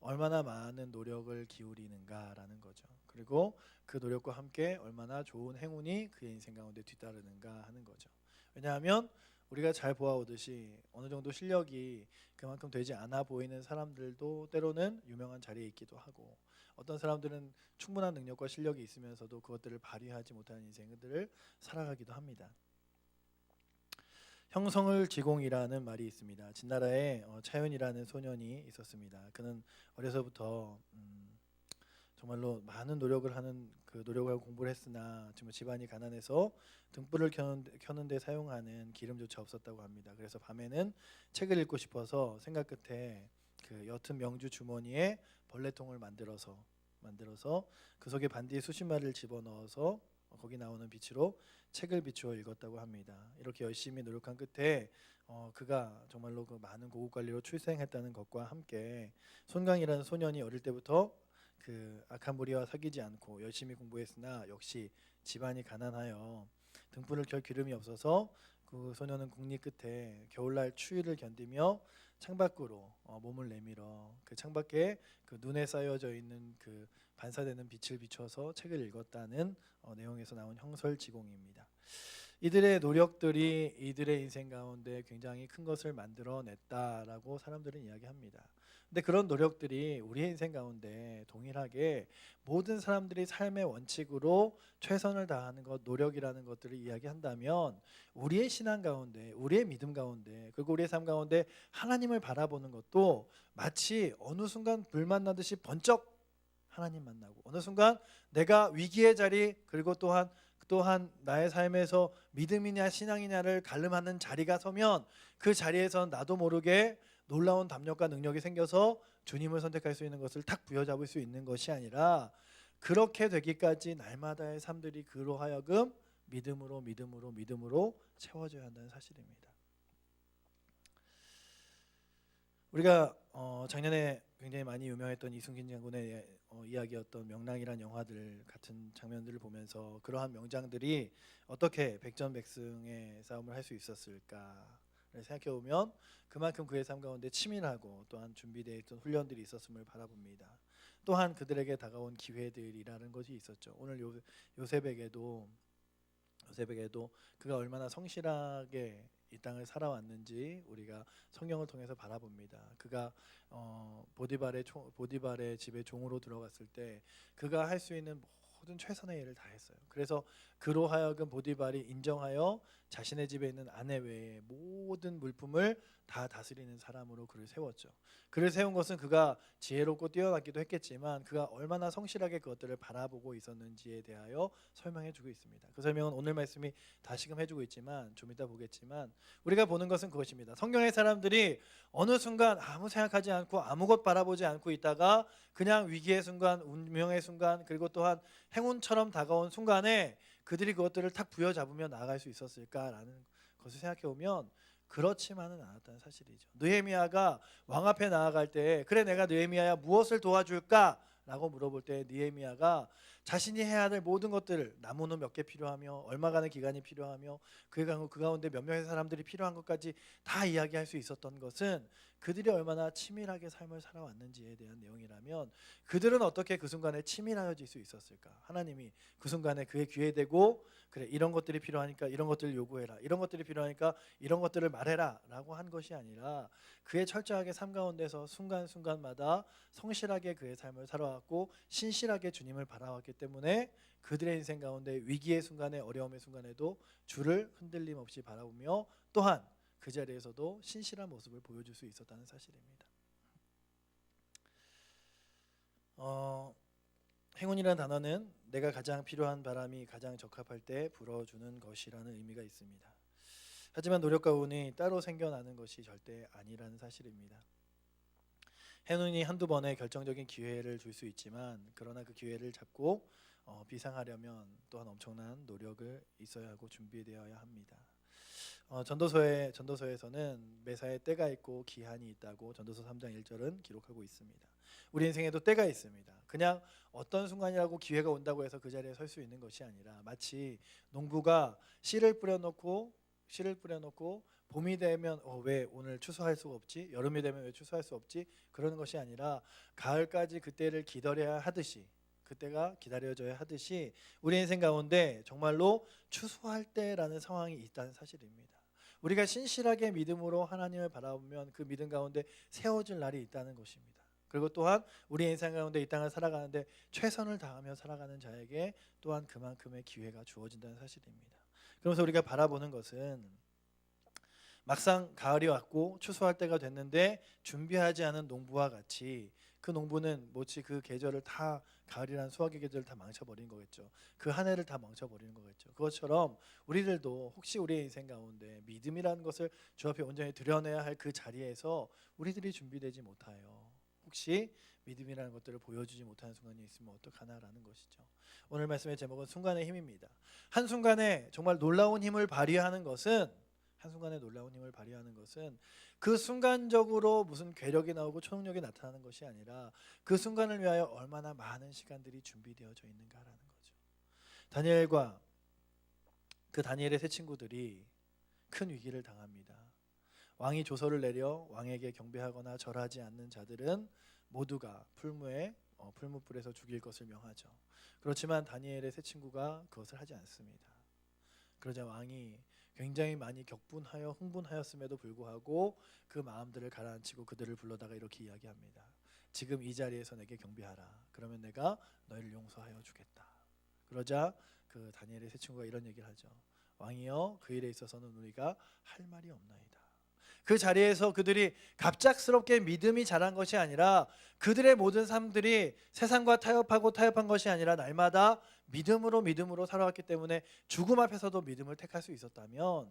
얼마나 많은 노력을 기울이는가라는 거죠. 그리고 그 노력과 함께 얼마나 좋은 행운이 그의 인생 가운데 뒤따르는가 하는 거죠. 왜냐하면 우리가 잘 보아오듯이 어느 정도 실력이 그만큼 되지 않아 보이는 사람들도 때로는 유명한 자리에 있기도 하고, 어떤 사람들은 충분한 능력과 실력이 있으면서도 그것들을 발휘하지 못하는 인생들을 살아가기도 합니다. 형성을 지공이라는 말이 있습니다. 진나라에 차윤이라는 소년이 있었습니다. 그는 어려서부터 정말로 많은 노력을 하는 노력을 하고 공부를 했으나 정말 집안이 가난해서 등불을 켜는 데 사용하는 기름조차 없었다고 합니다. 그래서 밤에는 책을 읽고 싶어서 생각 끝에 그 옅은 명주 주머니에 벌레통을 만들어서 그 속에 반디에 수십 마리를 집어넣어서 거기 나오는 빛으로 책을 비추어 읽었다고 합니다. 이렇게 열심히 노력한 끝에 그가 정말로 그 많은 고급 관리로 출생했다는 것과 함께 손강이라는 소년이 어릴 때부터 그 악한 무리와 사귀지 않고 열심히 공부했으나 역시 집안이 가난하여 등불을 켤 기름이 없어서 그 소년은 국리 끝에 겨울날 추위를 견디며 창밖으로 몸을 내밀어 그 창밖에 그 눈에 쌓여져 있는 그 반사되는 빛을 비춰서 책을 읽었다는 내용에서 나온 형설지공입니다. 이들의 노력들이 이들의 인생 가운데 굉장히 큰 것을 만들어냈다라고 사람들은 이야기합니다. 근데 그런 노력들이 우리의 인생 가운데 동일하게 모든 사람들이 삶의 원칙으로 최선을 다하는 것, 노력이라는 것들을 이야기한다면 우리의 신앙 가운데, 우리의 믿음 가운데, 그리고 우리의 삶 가운데 하나님을 바라보는 것도 마치 어느 순간 불 만나듯이 번쩍 하나님 만나고, 어느 순간 내가 위기의 자리, 그리고 또한 나의 삶에서 믿음이냐 신앙이냐를 가름하는 자리가 서면 그 자리에서 나도 모르게 놀라운 담력과 능력이 생겨서 주님을 선택할 수 있는 것을 탁 부여잡을 수 있는 것이 아니라, 그렇게 되기까지 날마다의 삶들이 그로 하여금 믿음으로 채워져야 한다는 사실입니다. 우리가 작년에 굉장히 많이 유명했던 이순신 장군의 이야기였던 명랑이란 영화들 같은 장면들을 보면서 그러한 명장들이 어떻게 백전백승의 싸움을 할 수 있었을까를 생각해보면 그만큼 그의 삶 가운데 치밀하고 또한 준비되어 있던 훈련들이 있었음을 바라봅니다. 또한 그들에게 다가온 기회들이라는 것이 있었죠. 오늘 요셉에게도 그가 얼마나 성실하게 이 땅을 살아왔는지 우리가 성경을 통해서 바라봅니다. 그가 보디발의 집에 종으로 들어갔을 때 그가 할 수 있는 모든 최선의 일을 다했어요. 그래서 그로 하여금 보디발이 인정하여 자신의 집에 있는 아내 외에 모든 물품을 다 다스리는 사람으로 그를 세웠죠. 그를 세운 것은 그가 지혜롭고 뛰어났기도 했겠지만 그가 얼마나 성실하게 그것들을 바라보고 있었는지에 대하여 설명해주고 있습니다. 그 설명은 오늘 말씀이 다시금 해주고 있지만 좀 이따 보겠지만 우리가 보는 것은 그것입니다. 성경의 사람들이 어느 순간 아무 생각하지 않고 아무것 바라보지 않고 있다가 그냥 위기의 순간, 운명의 순간, 그리고 또한 행운처럼 다가온 순간에 그들이 그것들을 탁 부여잡으며 나아갈 수 있었을까라는 것을 생각해보면 그렇지만은 않았다는 사실이죠. 느헤미야가 왕 앞에 나아갈 때 그래 내가 느헤미야야 무엇을 도와줄까? 라고 물어볼 때 느헤미야가 자신이 해야 될 모든 것들을, 나무는 몇 개 필요하며 얼마간의 기간이 필요하며 그 가운데 몇 명의 사람들이 필요한 것까지 다 이야기할 수 있었던 것은 그들이 얼마나 치밀하게 삶을 살아왔는지에 대한 내용이라면 그들은 어떻게 그 순간에 치밀하여질 수 있었을까? 하나님이 그 순간에 그의 귀에 대고 그래 이런 것들이 필요하니까 이런 것들을 요구해라, 이런 것들이 필요하니까 이런 것들을 말해라 라고 한 것이 아니라 그의 철저하게 삶 가운데서 순간순간마다 성실하게 그의 삶을 살아왔고 신실하게 주님을 바라왔기 때문에 그들의 인생 가운데 위기의 순간에, 어려움의 순간에도 주를 흔들림 없이 바라보며 또한 그 자리에서도 신실한 모습을 보여줄 수 있었다는 사실입니다. 행운이라는 단어는 내가 가장 필요한 바람이 가장 적합할 때 불어주는 것이라는 의미가 있습니다. 하지만 노력과 운이 따로 생겨나는 것이 절대 아니라는 사실입니다. 행운이 한두 번의 결정적인 기회를 줄 수 있지만 그러나 그 기회를 잡고 비상하려면 또한 엄청난 노력을 있어야 하고 준비되어야 합니다. 전도서에서는 매사에 때가 있고 기한이 있다고 전도서 3장 1절은 기록하고 있습니다. 우리 인생에도 때가 있습니다. 그냥 어떤 순간이라고 기회가 온다고 해서 그 자리에 설 수 있는 것이 아니라 마치 농부가 씨를 뿌려놓고 봄이 되면 왜 오늘 추수할 수가 없지? 여름이 되면 왜 추수할 수 없지? 그러는 것이 아니라 가을까지 그때를 기다려야 하듯이, 그때가 기다려져야 하듯이 우리 인생 가운데 정말로 추수할 때라는 상황이 있다는 사실입니다. 우리가 신실하게 믿음으로 하나님을 바라보면 그 믿음 가운데 세워질 날이 있다는 것입니다. 그리고 또한 우리 인생 가운데 이 땅을 살아가는데 최선을 다하며 살아가는 자에게 또한 그만큼의 기회가 주어진다는 사실입니다. 그러면서 우리가 바라보는 것은 막상 가을이 왔고 추수할 때가 됐는데 준비하지 않은 농부와 같이 그 농부는 마치 그 계절을 다, 가을이라는 수확의 계절을 다 망쳐버린 거겠죠. 그 한 해를 다 망쳐버리는 거겠죠. 그것처럼 우리들도 혹시 우리의 인생 가운데 믿음이라는 것을 주 앞에 온전히 드러내야 할 그 자리에서 우리들이 준비되지 못하여 혹시 믿음이라는 것들을 보여주지 못하는 순간이 있으면 어떡하나라는 것이죠. 오늘 말씀의 제목은 순간의 힘입니다. 한순간에 정말 놀라운 힘을 발휘하는 것은 그 순간적으로 무슨 괴력이 나오고 초능력이 나타나는 것이 아니라 그 순간을 위하여 얼마나 많은 시간들이 준비되어져 있는가라는 거죠. 다니엘과 그 다니엘의 세 친구들이 큰 위기를 당합니다. 왕이 조서를 내려 왕에게 경배하거나 절하지 않는 자들은 모두가 풀무불에서 죽일 것을 명하죠. 그렇지만 다니엘의 세 친구가 그것을 하지 않습니다. 그러자 왕이 굉장히 많이 격분하여 흥분하였음에도 불구하고 그 마음들을 가라앉히고 그들을 불러다가 이렇게 이야기합니다. 지금 이 자리에서 내게 경배하라. 그러면 내가 너희를 용서하여 주겠다. 그러자 그 다니엘의 세 친구가 이런 얘기를 하죠. 왕이여, 그 일에 있어서는 우리가 할 말이 없나이다. 그 자리에서 그들이 갑작스럽게 믿음이 자란 것이 아니라 그들의 모든 삶들이 세상과 타협한 것이 아니라 날마다 믿음으로 살아왔기 때문에 죽음 앞에서도 믿음을 택할 수 있었다면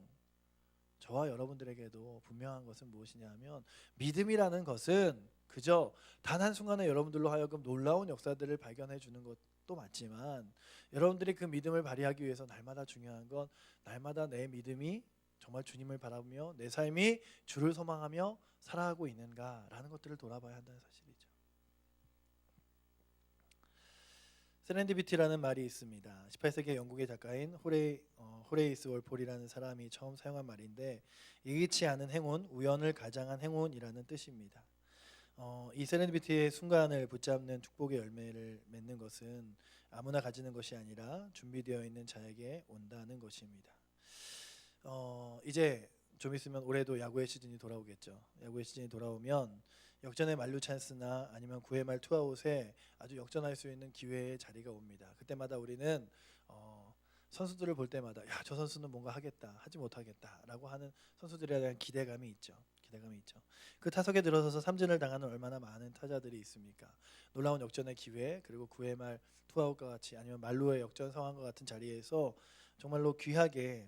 저와 여러분들에게도 분명한 것은 무엇이냐 하면 믿음이라는 것은 그저 단 한순간에 여러분들로 하여금 놀라운 역사들을 발견해 주는 것도 맞지만 여러분들이 그 믿음을 발휘하기 위해서 날마다 중요한 건 날마다 내 믿음이 정말 주님을 바라보며 내 삶이 주를 소망하며 살아가고 있는가라는 것들을 돌아봐야 한다는 사실이죠. 세렌디피티라는 말이 있습니다. 18세기 영국의 작가인 호레이스 월폴이라는 사람이 처음 사용한 말인데 예기치 않은 행운, 우연을 가장한 행운이라는 뜻입니다. 이 세렌디피티의 순간을 붙잡는 축복의 열매를 맺는 것은 아무나 가지는 것이 아니라 준비되어 있는 자에게 온다는 것입니다. 이제 좀 있으면 올해도 야구의 시즌이 돌아오겠죠. 야구의 시즌이 돌아오면 역전의 만루 찬스나 아니면 9회 말 투아웃에 아주 역전할 수 있는 기회의 자리가 옵니다. 그때마다 우리는 선수들을 볼 때마다 야, 저 선수는 뭔가 하겠다, 하지 못하겠다라고 하는 선수들에 대한 기대감이 있죠. 그 타석에 들어서서 삼진을 당하는 얼마나 많은 타자들이 있습니까? 놀라운 역전의 기회, 그리고 9회 말 투아웃과 같이 아니면 만루의 역전 상황과 같은 자리에서 정말로 귀하게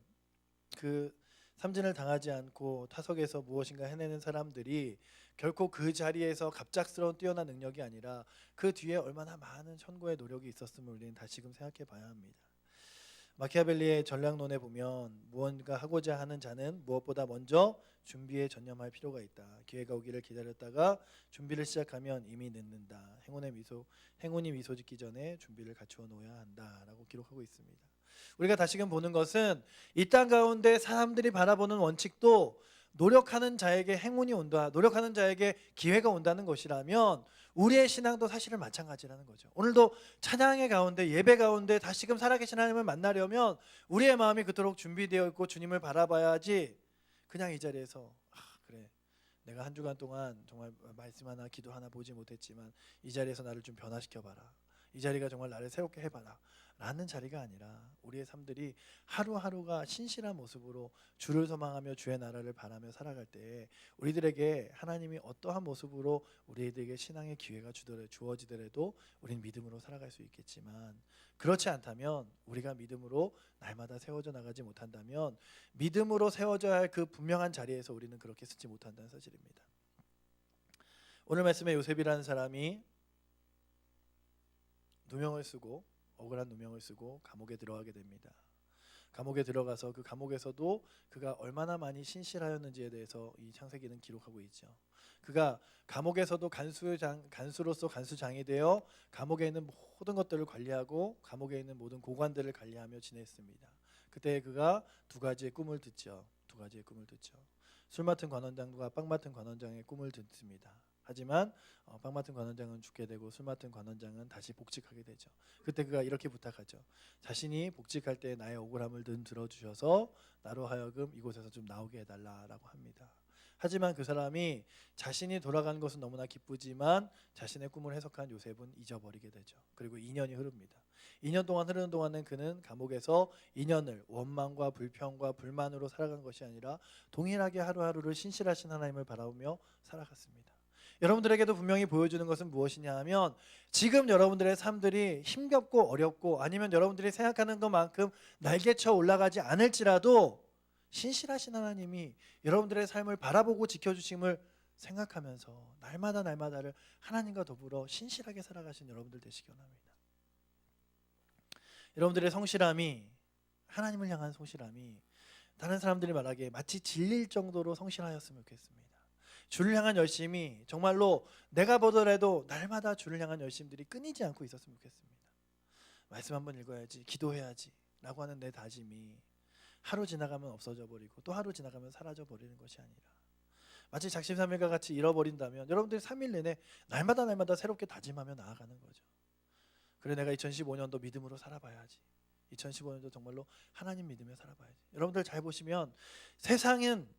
그 삼진을 당하지 않고 타석에서 무엇인가 해내는 사람들이 결코 그 자리에서 갑작스러운 뛰어난 능력이 아니라 그 뒤에 얼마나 많은 천고의 노력이 있었음을 우리는 다시금 생각해 봐야 합니다. 마키아벨리의 전략론에 보면 무언가 하고자 하는 자는 무엇보다 먼저 준비에 전념할 필요가 있다. 기회가 오기를 기다렸다가 준비를 시작하면 이미 늦는다. 행운이 미소 짓기 전에 준비를 갖추어 놓아야 한다라고 기록하고 있습니다. 우리가 다시금 보는 것은 이 땅 가운데 사람들이 바라보는 원칙도 노력하는 자에게 행운이 온다, 노력하는 자에게 기회가 온다는 것이라면 우리의 신앙도 사실은 마찬가지라는 거죠. 오늘도 찬양의 가운데, 예배 가운데 다시금 살아계신 하나님을 만나려면 우리의 마음이 그토록 준비되어 있고 주님을 바라봐야지 그냥 이 자리에서 그래, 내가 한 주간 동안 정말 말씀 하나 기도 하나 보지 못했지만 이 자리에서 나를 좀 변화시켜봐라, 이 자리가 정말 나를 새롭게 해봐라 라는 자리가 아니라 우리의 삶들이 하루하루가 신실한 모습으로 주를 소망하며 주의 나라를 바라며 살아갈 때 우리들에게 하나님이 어떠한 모습으로 우리들에게 신앙의 기회가 주어지더라도 우리는 믿음으로 살아갈 수 있겠지만, 그렇지 않다면 우리가 믿음으로 날마다 세워져 나가지 못한다면 믿음으로 세워져야 할 그 분명한 자리에서 우리는 그렇게 서지 못한다는 사실입니다. 오늘 말씀에 요셉이라는 사람이 누명을 쓰고 억울한 누명을 쓰고 감옥에 들어가게 됩니다. 감옥에 들어가서 그 감옥에서도 그가 얼마나 많이 신실하였는지에 대해서 이 창세기는 기록하고 있죠. 그가 감옥에서도 간수로서 간수장이 되어 감옥에 있는 모든 것들을 관리하고 감옥에 있는 모든 고관들을 관리하며 지냈습니다. 그때 그가 두 가지의 꿈을 듣죠. 술 맡은 관원장과 빵 맡은 관원장의 꿈을 듣습니다. 하지만 빵 맡은 관원장은 죽게 되고 술 맡은 관원장은 다시 복직하게 되죠. 그때 그가 이렇게 부탁하죠. 자신이 복직할 때 나의 억울함을 들어주셔서 나로 하여금 이곳에서 좀 나오게 해달라라고 합니다. 하지만 그 사람이 자신이 돌아간 것은 너무나 기쁘지만 자신의 꿈을 해석한 요셉은 잊어버리게 되죠. 그리고 2년이 흐릅니다. 2년 동안 흐르는 동안은 그는 감옥에서 2년을 원망과 불평과 불만으로 살아간 것이 아니라 동일하게 하루하루를 신실하신 하나님을 바라보며 살아갔습니다. 여러분들에게도 분명히 보여주는 것은 무엇이냐 하면, 지금 여러분들의 삶들이 힘겹고 어렵고 아니면 여러분들이 생각하는 것만큼 날개쳐 올라가지 않을지라도 신실하신 하나님이 여러분들의 삶을 바라보고 지켜주심을 생각하면서 날마다를 하나님과 더불어 신실하게 살아가신 여러분들 되시기 원합니다. 여러분들의 성실함이, 하나님을 향한 성실함이 다른 사람들이 말하기에 마치 질릴 정도로 성실하였으면 좋겠습니다. 주를 향한 열심이 정말로 내가 보더라도 날마다 주를 향한 열심들이 끊이지 않고 있었으면 좋겠습니다. 말씀 한번 읽어야지, 기도해야지 라고 하는 내 다짐이 하루 지나가면 없어져 버리고 또 하루 지나가면 사라져 버리는 것이 아니라 마치 작심삼일과 같이 잃어버린다면 여러분들이 3일 내내 날마다 새롭게 다짐하며 나아가는 거죠. 그래, 내가 2015년도 믿음으로 살아봐야지. 2015년도 정말로 하나님 믿으며 살아봐야지. 여러분들 잘 보시면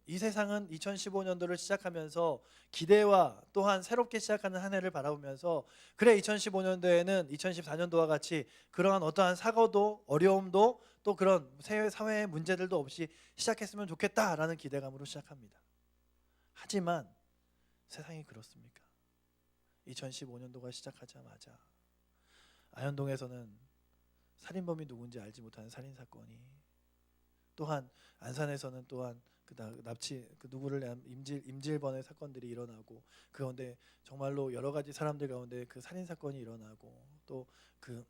이 세상은 2015년도를 시작하면서 기대와 또한 새롭게 시작하는 한 해를 바라보면서, 그래 2015년도에는 2014년도와 같이 그러한 어떠한 사고도 어려움도 또 그런 사회의 문제들도 없이 시작했으면 좋겠다라는 기대감으로 시작합니다. 하지만 세상이 그렇습니까? 2015년도가 시작하자마자 아현동에서는 살인범이 누군지 알지 못하는 살인 사건이, 또한 안산에서는 또한 누구를 임질번의 사건들이 일어나고, 그 가운데 정말로 여러 가지 사람들 가운데 그 살인 사건이 일어나고, 또 그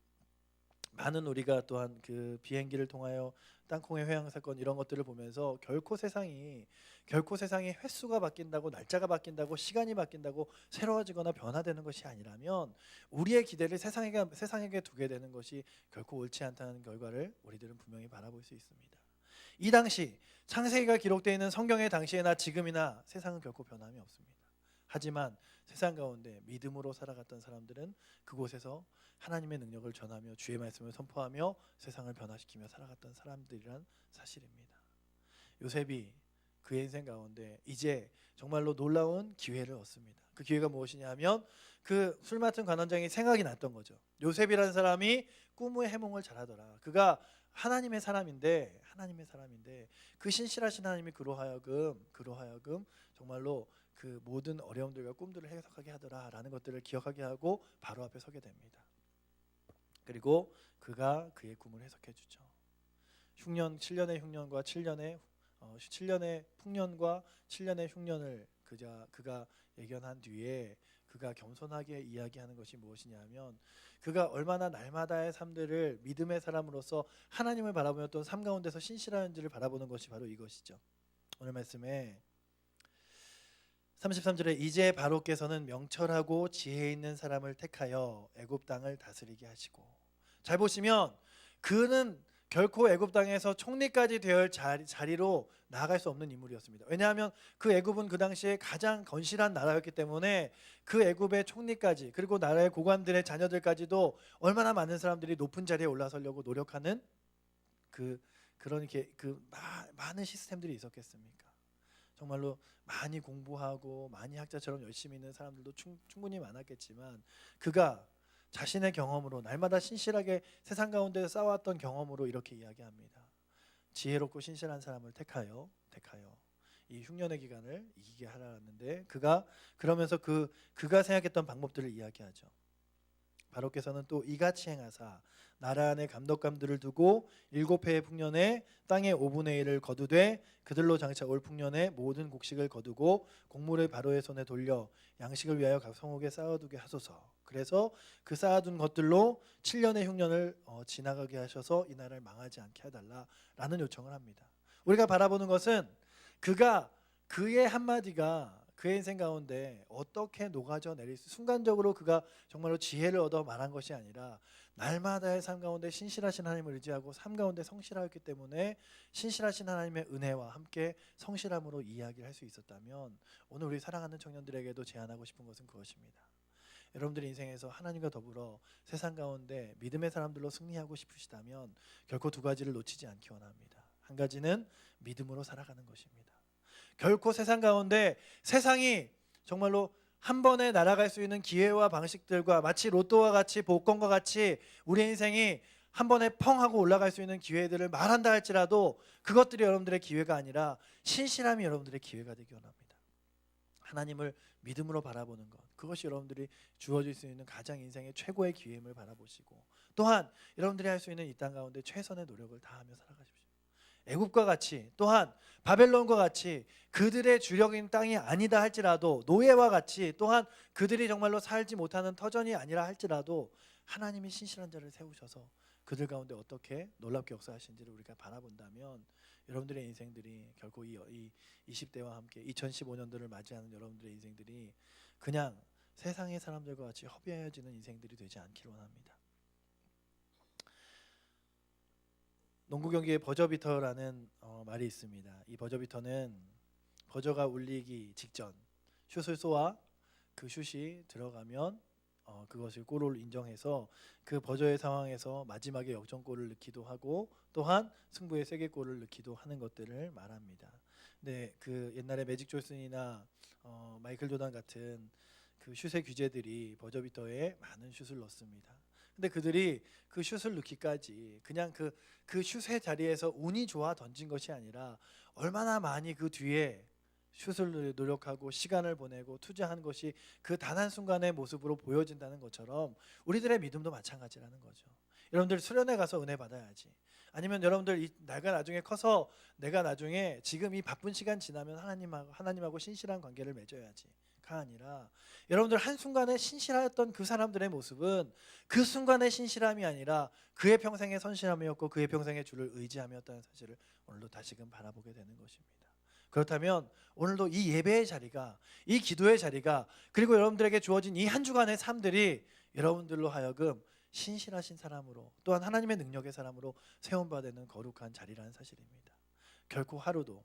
많은 우리가 또한 그 비행기를 통하여 땅콩의 회항 사건, 이런 것들을 보면서 결코 세상이 횟수가 바뀐다고, 날짜가 바뀐다고, 시간이 바뀐다고 새로워지거나 변화되는 것이 아니라면 우리의 기대를 세상에게 두게 되는 것이 결코 옳지 않다는 결과를 우리들은 분명히 바라볼 수 있습니다. 이 당시 창세기가 기록되어 있는 성경의 당시에나 지금이나 세상은 결코 변함이 없습니다. 하지만 세상 가운데 믿음으로 살아갔던 사람들은 그곳에서 하나님의 능력을 전하며 주의 말씀을 선포하며 세상을 변화시키며 살아갔던 사람들이란 사실입니다. 요셉이 그의 인생 가운데 이제 정말로 놀라운 기회를 얻습니다. 그 기회가 무엇이냐 하면 그 술 맡은 관원장이 생각이 났던 거죠. 요셉이라는 사람이 꿈의 해몽을 잘하더라. 그가 하나님의 사람인데 그 신실하신 하나님이 그로 하여금 정말로 그 모든 어려움들과 꿈들을 해석하게 하더라라는 것들을 기억하게 하고 바로 앞에 서게 됩니다. 그리고 그가 그의 꿈을 해석해 주죠. 7년의 흉년과 7년의 풍년과 7년의 흉년을 그가 예견한 뒤에 그가 겸손하게 이야기하는 것이 무엇이냐면, 그가 얼마나 날마다의 삶들을 믿음의 사람으로서 하나님을 바라보며 또 삶 가운데서 신실한지를 바라보는 것이 바로 이것이죠. 오늘 말씀에 33절에 이제 바로께서는 명철하고 지혜 있는 사람을 택하여 애굽 땅을 다스리게 하시고, 잘 보시면 그는 결코 애굽 땅에서 총리까지 되어 자리로 나아갈 수 없는 인물이었습니다. 왜냐하면 그 애굽은 그 당시에 가장 건실한 나라였기 때문에 그 애굽의 총리까지, 그리고 나라의 고관들의 자녀들까지도 얼마나 많은 사람들이 높은 자리에 올라서려고 노력하는 그런 많은 시스템들이 있었겠습니까? 정말로 많이 공부하고 많이 학자처럼 열심히 있는 사람들도 충분히 많았겠지만 그가 자신의 경험으로 날마다 신실하게 세상 가운데 싸웠던 경험으로 이렇게 이야기합니다. 지혜롭고 신실한 사람을 택하여 이 흉년의 기간을 이기게 하라는데 그가 그러면서 그가 생각했던 방법들을 이야기하죠. 바로께서는 또 이같이 행하사 나라 안에 감독감들을 두고 7해의 풍년에 땅의 5분의 1을 거두되 그들로 장차 올 풍년에 모든 곡식을 거두고 곡물을 바로의 손에 돌려 양식을 위하여 각 성읍에 쌓아두게 하소서. 그래서 그 쌓아둔 것들로 7년의 흉년을 지나가게 하셔서 이 나라를 망하지 않게 해달라라는 요청을 합니다. 우리가 바라보는 것은 그의 한마디가 그의 인생 가운데 어떻게 녹아져 내릴 수 순간적으로 그가 정말로 지혜를 얻어 말한 것이 아니라 날마다의 삶 가운데 신실하신 하나님을 의지하고 삶 가운데 성실하였기 때문에 신실하신 하나님의 은혜와 함께 성실함으로 이야기를 할 수 있었다면 오늘 우리 사랑하는 청년들에게도 제안하고 싶은 것은 그것입니다. 여러분들의 인생에서 하나님과 더불어 세상 가운데 믿음의 사람들로 승리하고 싶으시다면 결코 두 가지를 놓치지 않기 원합니다. 한 가지는 믿음으로 살아가는 것입니다. 결코 세상 가운데 세상이 정말로 한 번에 날아갈 수 있는 기회와 방식들과 마치 로또와 같이 복권과 같이 우리 인생이 한 번에 펑 하고 올라갈 수 있는 기회들을 말한다 할지라도 그것들이 여러분들의 기회가 아니라 신실함이 여러분들의 기회가 되기 원합니다. 하나님을 믿음으로 바라보는 것, 그것이 여러분들이 주어질 수 있는 가장 인생의 최고의 기회임을 바라보시고 또한 여러분들이 할 수 있는 이 땅 가운데 최선의 노력을 다하며 살아가십시오. 애굽과 같이 또한 바벨론과 같이 그들의 주력인 땅이 아니다 할지라도 노예와 같이 또한 그들이 정말로 살지 못하는 터전이 아니라 할지라도 하나님이 신실한 자를 세우셔서 그들 가운데 어떻게 놀랍게 역사하신지를 우리가 바라본다면 여러분들의 인생들이 결코 이 20대와 함께 2015년도를 맞이하는 여러분들의 인생들이 그냥 세상의 사람들과 같이 허비하여지는 인생들이 되지 않기를 원합니다. 농구 경기에 버저비터라는 말이 있습니다. 이 버저비터는 버저가 울리기 직전 슛을 쏘아 그 슛이 들어가면 그것을 골로 인정해서 그 버저의 상황에서 마지막에 역전골을 넣기도 하고 또한 승부의 세계골을 넣기도 하는 것들을 말합니다. 근데 그 옛날에 매직 존슨이나 마이클 조단 같은 그 슛의 규제들이 버저비터에 많은 슛을 넣습니다. 근데 그들이 그 슛을 넣기까지 그냥 그 슛의 자리에서 운이 좋아 던진 것이 아니라 얼마나 많이 그 뒤에 슛을 노력하고 시간을 보내고 투자한 것이 그 단 한순간의 모습으로 보여진다는 것처럼 우리들의 믿음도 마찬가지라는 거죠. 여러분들 수련회 가서 은혜 받아야지. 아니면 여러분들 내가 나중에 커서 내가 나중에 지금 이 바쁜 시간 지나면 하나님하고 신실한 관계를 맺어야지. 가 아니라 여러분들 한순간에 신실하였던 그 사람들의 모습은 그 순간의 신실함이 아니라 그의 평생의 선실함이었고 그의 평생의 주를 의지함이었다는 사실을 오늘도 다시금 바라보게 되는 것입니다. 그렇다면 오늘도 이 예배의 자리가 이 기도의 자리가 그리고 여러분들에게 주어진 이 한 주간의 삶들이 여러분들로 하여금 신실하신 사람으로 또한 하나님의 능력의 사람으로 세움받는 거룩한 자리라는 사실입니다. 결코 하루도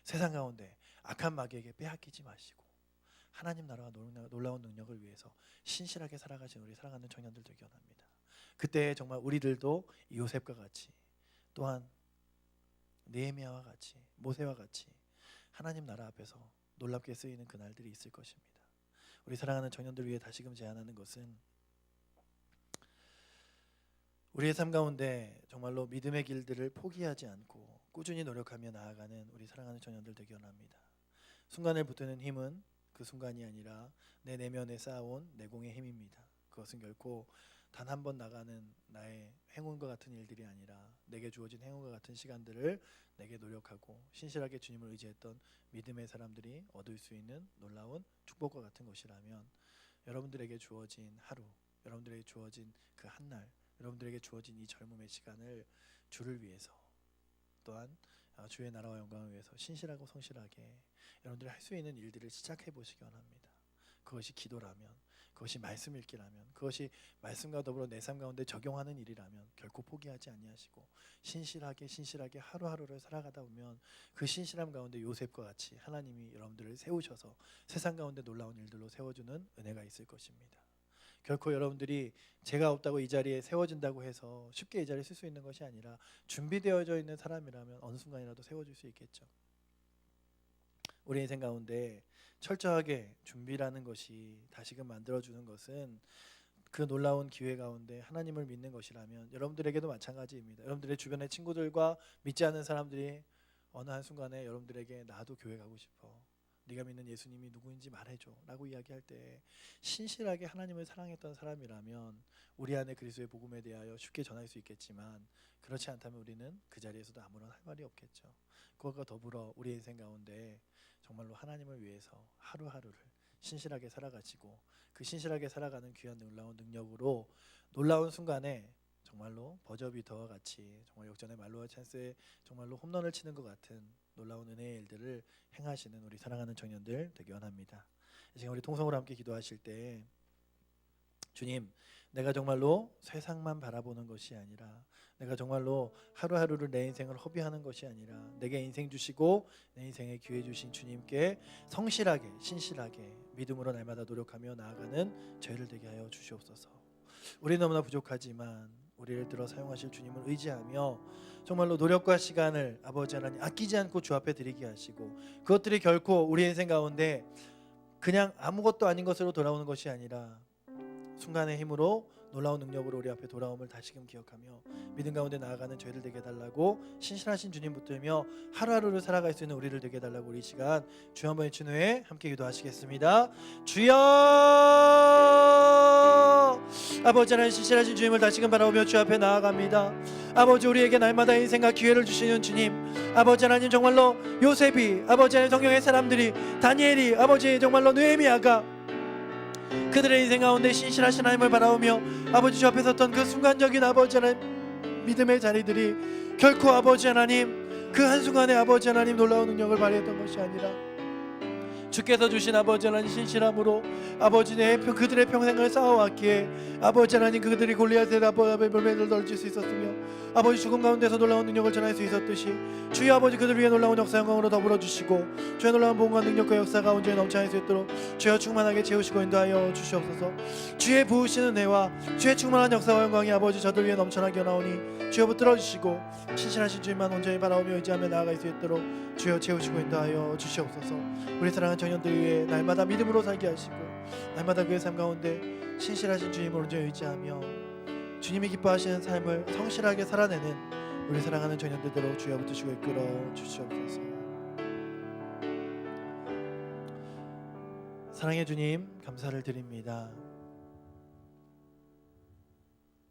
세상 가운데 악한 마귀에게 빼앗기지 마시고 하나님 나라와 놀라운 능력을 위해서 신실하게 살아가신 우리 사랑하는 청년들 되기 원합니다. 그때 정말 우리들도 요셉과 같이 또한 느헤미야와 같이 모세와 같이 하나님 나라 앞에서 놀랍게 쓰이는 그날들이 있을 것입니다. 우리 사랑하는 청년들 위해 다시금 제안하는 것은 우리의 삶 가운데 정말로 믿음의 길들을 포기하지 않고 꾸준히 노력하며 나아가는 우리 사랑하는 청년들 되기 원합니다. 순간을 붙드는 힘은 그 순간이 아니라 내 내면에 쌓아온 내공의 힘입니다. 그것은 결코 단 한 번 나가는 나의 행운과 같은 일들이 아니라 내게 주어진 행운과 같은 시간들을 내게 노력하고 신실하게 주님을 의지했던 믿음의 사람들이 얻을 수 있는 놀라운 축복과 같은 것이라면 여러분들에게 주어진 하루, 여러분들에게 주어진 그 한날, 여러분들에게 주어진 이 젊음의 시간을 주를 위해서 또한 주의 나라와 영광을 위해서 신실하고 성실하게 여러분들이 할 수 있는 일들을 시작해 보시기 원합니다. 그것이 기도라면, 그것이 말씀 읽기라면, 그것이 말씀과 더불어 내 삶 가운데 적용하는 일이라면 결코 포기하지 아니하시고 신실하게 하루하루를 살아가다 보면 그 신실함 가운데 요셉과 같이 하나님이 여러분들을 세우셔서 세상 가운데 놀라운 일들로 세워주는 은혜가 있을 것입니다. 결코 여러분들이 제가 없다고 이 자리에 세워진다고 해서 쉽게 이 자리에 쓸 수 있는 것이 아니라 준비되어져 있는 사람이라면 어느 순간이라도 세워질 수 있겠죠. 우리 인생 가운데 철저하게 준비라는 것이 다시금 만들어주는 것은 그 놀라운 기회 가운데 하나님을 믿는 것이라면 여러분들에게도 마찬가지입니다. 여러분들의 주변의 친구들과 믿지 않는 사람들이 어느 한순간에 여러분들에게 나도 교회 가고 싶어, 네가 믿는 예수님이 누구인지 말해줘 라고 이야기할 때 신실하게 하나님을 사랑했던 사람이라면 우리 안에 그리스도의 복음에 대하여 쉽게 전할 수 있겠지만, 그렇지 않다면 우리는 그 자리에서도 아무런 할 말이 없겠죠. 그것과 더불어 우리 인생 가운데 정말로 하나님을 위해서 하루하루를 신실하게 살아가시고, 그 신실하게 살아가는 귀한 놀라운 능력으로 놀라운 순간에 정말로 버저비터와 같이 정말 역전의 말로와 찬스에 정말로 홈런을 치는 것 같은 놀라운 은혜의 일들을 행하시는 우리 사랑하는 청년들 되기 원합니다. 지금 우리 통성으로 함께 기도하실 때, 주님, 내가 정말로 세상만 바라보는 것이 아니라, 내가 정말로 하루하루를 내 인생을 허비하는 것이 아니라, 내게 인생 주시고 내 인생에 기회 주신 주님께 성실하게 신실하게 믿음으로 날마다 노력하며 나아가는 저희를 되게 하여 주시옵소서. 우리 너무나 부족하지만 우리를 들어 사용하실 주님을 의지하며 정말로 노력과 시간을 아버지 하나님 아끼지 않고 주 앞에 드리게 하시고, 그것들이 결코 우리 인생 가운데 그냥 아무것도 아닌 것으로 돌아오는 것이 아니라 순간의 힘으로 놀라운 능력으로 우리 앞에 돌아옴을 다시금 기억하며 믿음 가운데 나아가는 저희를 되게 해달라고 신실하신 주님 붙들며 하루하루를 살아갈 수 있는 우리를 되게 해달라고 우리 시간 주여 한번 외친 후에 함께 기도하시겠습니다. 주여! 아버지 하나님, 신실하신 주님을 다시금 바라보며 주 앞에 나아갑니다. 아버지, 우리에게 날마다 인생과 기회를 주시는 주님, 아버지 하나님, 정말로 요셉이, 아버지 하나님, 성경의 사람들이, 다니엘이, 아버지 정말로 느헤미야가 그들의 인생 가운데 신실하신 하나님을 바라보며 아버지 주 앞에 섰던 그 순간적인 아버지 하나님 믿음의 자리들이 결코 아버지 하나님 그 한순간에 아버지 하나님 놀라운 능력을 발휘했던 것이 아니라 주께서 주신 아버지 하나님 신실함으로 아버지 그들의 평생을 쌓아왔기에 아버지 하나님 그들이 골리앗의 아버지의 물매를 던질 수 있었으며 아버지 죽음 가운데서 놀라운 능력을 전할 수 있었듯이 주여 아버지 그들 위해 놀라운 역사 영광으로 더불어 주시고 주의 놀라운 복음과 능력과 역사가 온전히 넘쳐날 수 있도록 주여 충만하게 채우시고 인도하여 주시옵소서. 주의 부으시는 은혜와 주의 충만한 역사와 영광이 아버지 저들 위해 넘쳐나게 나오니 주여 붙들어 주시고 신실하신 주님만 온전히 바라보며 의지하며 나아갈 수 있도록 주여 채우시고 인도하여 주시옵소서. 우리 사랑하는 청년들 위해 날마다 믿음으로 살게 하시고 날마다 그의 삶 가운데 신실하신 주님을 온전히 의지하며 주님이 기뻐하시는 삶을 성실하게 살아내는 우리 사랑하는 청년들대로 주여 붙드시고 이끌어 주시옵소서. 사랑의 주님, 감사를 드립니다.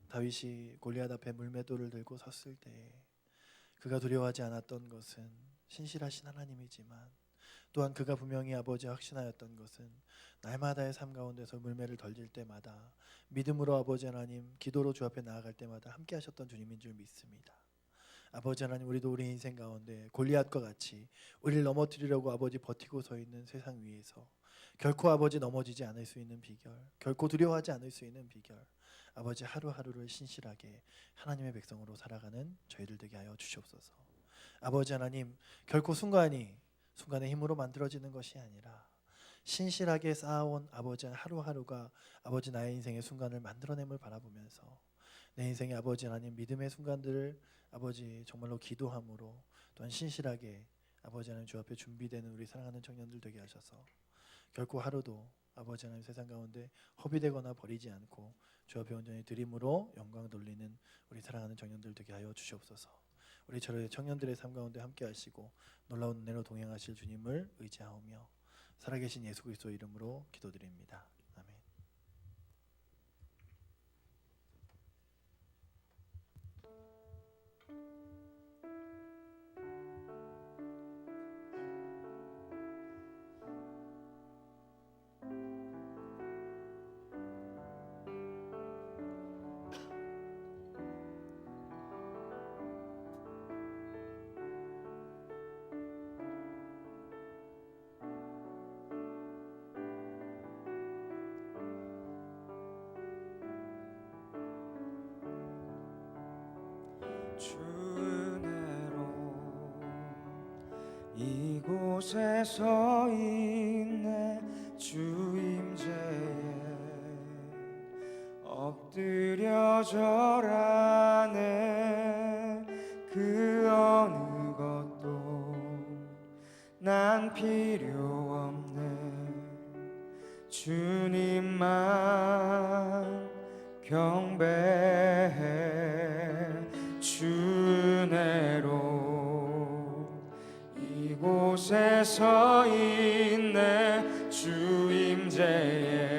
다윗이 골리앗 앞에 물맷돌을 들고 섰을 때 그가 두려워하지 않았던 것은 신실하신 하나님이지만, 또한 그가 분명히 아버지와 확신하였던 것은 날마다의 삶 가운데서 물매를 던질 때마다 믿음으로 아버지 하나님 기도로 주 앞에 나아갈 때마다 함께 하셨던 주님인 줄 믿습니다. 아버지 하나님, 우리도 우리 인생 가운데 골리앗과 같이 우리를 넘어뜨리려고 아버지 버티고 서 있는 세상 위에서 결코 아버지 넘어지지 않을 수 있는 비결, 결코 두려워하지 않을 수 있는 비결, 아버지 하루하루를 신실하게 하나님의 백성으로 살아가는 저희들 되게 하여 주시옵소서. 아버지 하나님, 결코 순간의 힘으로 만들어지는 것이 아니라 신실하게 쌓아온 아버지 하루하루가 아버지 나의 인생의 순간을 만들어냄을 바라보면서 내 인생의 아버지 하나님 믿음의 순간들을 아버지 정말로 기도함으로 또한 신실하게 아버지 하나님 주 앞에 준비되는 우리 사랑하는 청년들 되게 하셔서 결코 하루도 아버지 하나님 세상 가운데 허비되거나 버리지 않고 주 앞에 온전히 드림으로 영광 돌리는 우리 사랑하는 청년들 되게 하여 주시옵소서. 우리 저의 청년들의 삶 가운데 함께 하시고 놀라운 은혜로 동행하실 주님을 의지하오며 살아계신 예수 그리스도 이름으로 기도드립니다. 아멘. 주 은혜로 이곳에 서 있네. 주 임재에 엎드려 절하네. 그 어느 것도 난 필요 없네. 주님만 경배해 주 은혜로 이곳에 서 있네 주 임재에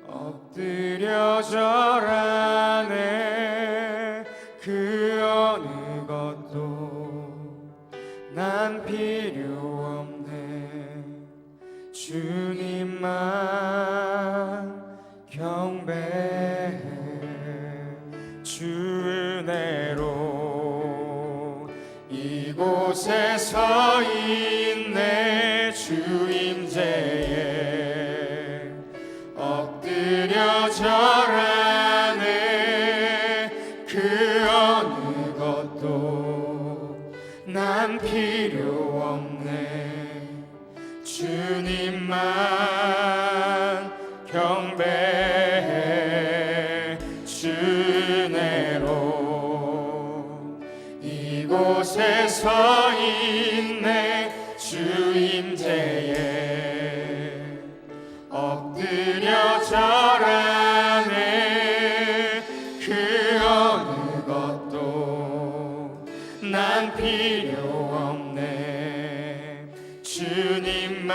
엎드려 절하네 그 어느 것도 난 필요 없네 주님만 경배해 주 은혜로 이곳에 서 있네 주 임재에 엎드려 절하네 그 어느 것도 난 필요 없네 주님만 경배해 주 은혜로 이곳에 서 있네 주 임재에 엎드려 절하네 그 어느 것도 난 필요 없네 주님만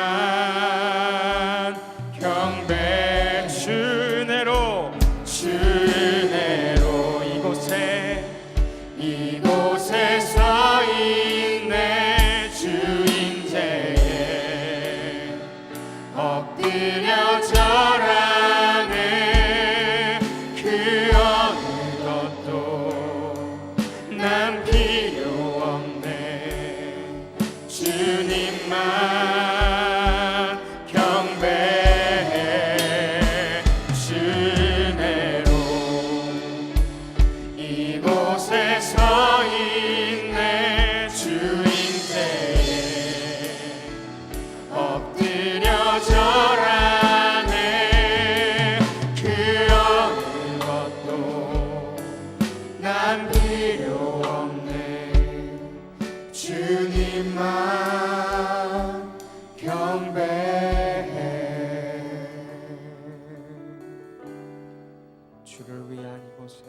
경배 주 은혜로 이곳에 서 있네 주 임재에 엎드려 절하네 그 어느 것도 난 필요 없네 주님만 경배해 주 은혜로 이곳에 서 있네 주 임재에 엎드려 절하네 그 어느 것도 난 필요 없네 주님만 경배해 주를 위한 이곳에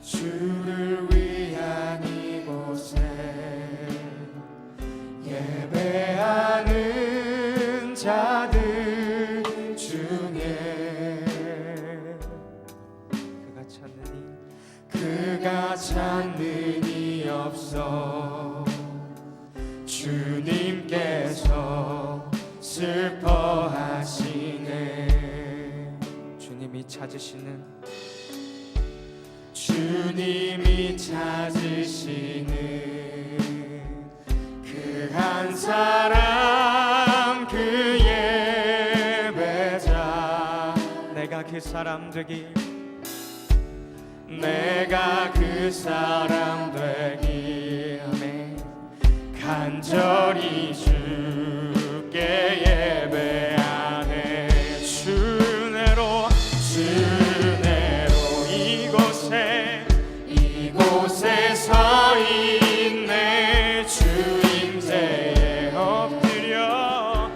주를 위한 이곳에 예배하는 자들 중에 그가 찾는 이 없어 주님께서 슬퍼하시네 주님이 찾으시는 그 한 사람 그 예배자 내가 그 사람 되길 아멘 간절히 주께 예배하네 주 은혜로 이곳에 서 있네 주 임재에 엎드려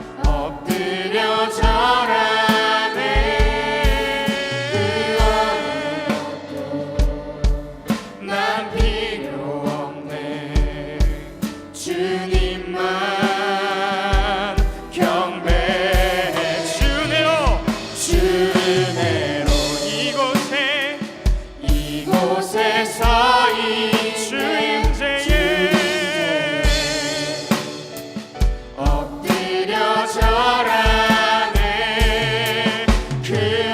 절하네 그 어느 것도 난 필요 없네 주님만 경배해 주 은혜로 이곳에 서 주 임재에 엎드려 절하네 그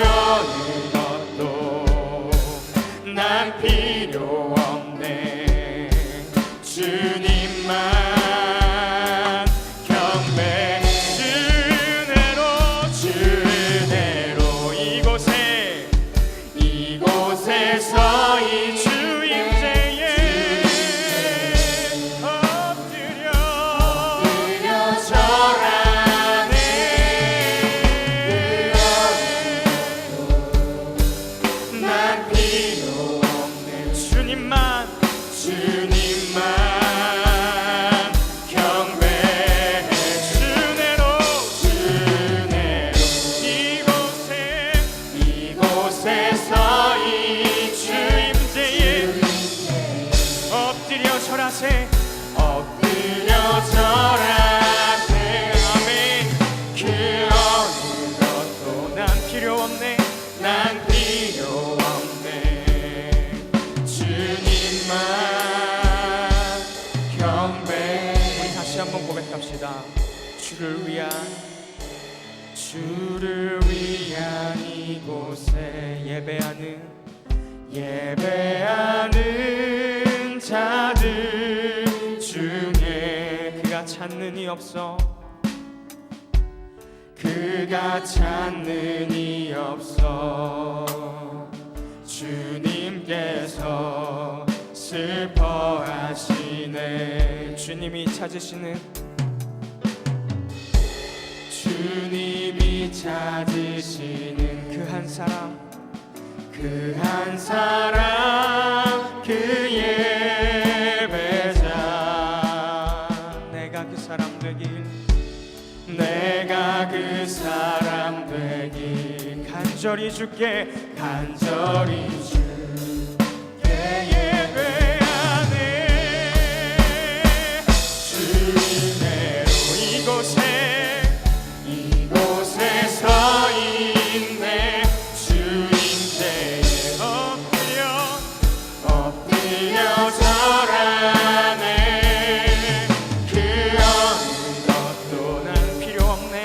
어느 것도 난 필요 없네 주님만 경배 주 은혜로 이곳에 서 주 임재에 엎드려 절하네 난 필요 없네 주님만 절하세 엎드려 절하세 아멘. 그 어느 것도 난 필요 없네 난 필요 없네 주님만 경배 우리 다시 한번 고백합시다. 주를 위한 이곳에 예배하는 자들 중에 그가 찾는 이 없어 주님께서 슬퍼하시네 주님이 찾으시는 그 한 사람 그 예배자 내가 그 사람 되길 간절히 주께 예배하네 주내로 이곳에 서 있네 엎드려 절하네 그 어느 것도 난 필요 없네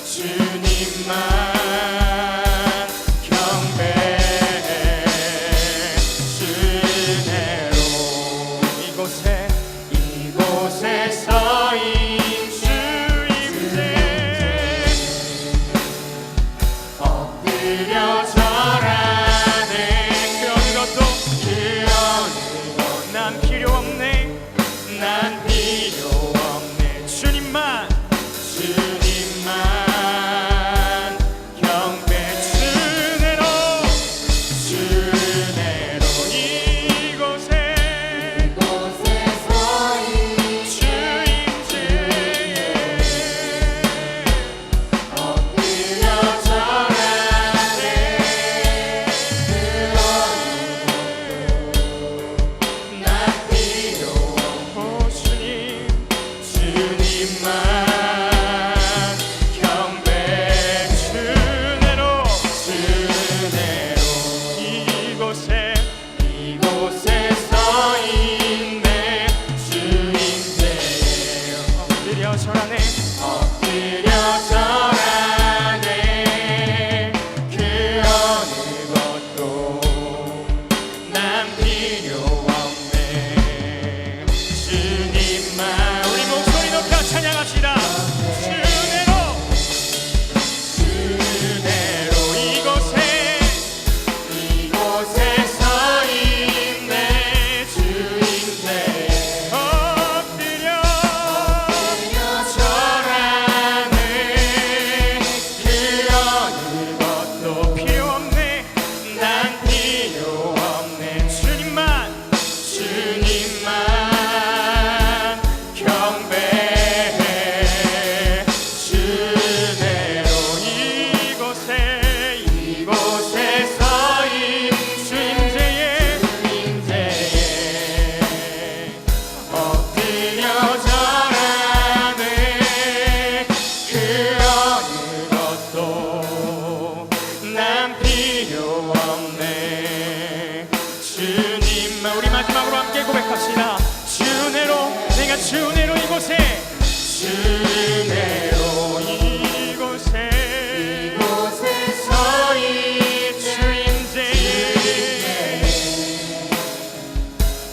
주님만 경배해 주내로 이곳에 서인 주임새 엎드려 절하네 그 어느 것도 난 필요 없네 주님만 경배 주내로 이곳에 서인 주임새에 엎드려 절하네 난 필요 없고 주님만 경배 주내로 이곳에 서 있네 주임새에 엎드려 절하네 그 어느 것도 난 필요 없네 주님만 우리 목소리 높여 찬양합시다 주내로 이곳에 서 있네 주임새에 엎드려 절하네 그 어느 것도 필요 없네 난 필요 없네 주님만 경배해 주내로 이곳에 서인 주임새에 엎드려 절하네 그 어느 것도 난 필요 없네 주님만 우리 마지막으로 함께 고백합시다 내가 주내로 이곳에 서인 주임새에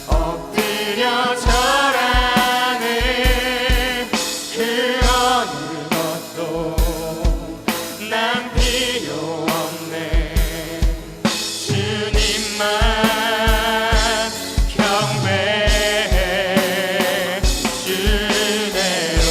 엎드려 절하네 그 어느 것도 난 필요 없네 주님만 경배해 주내로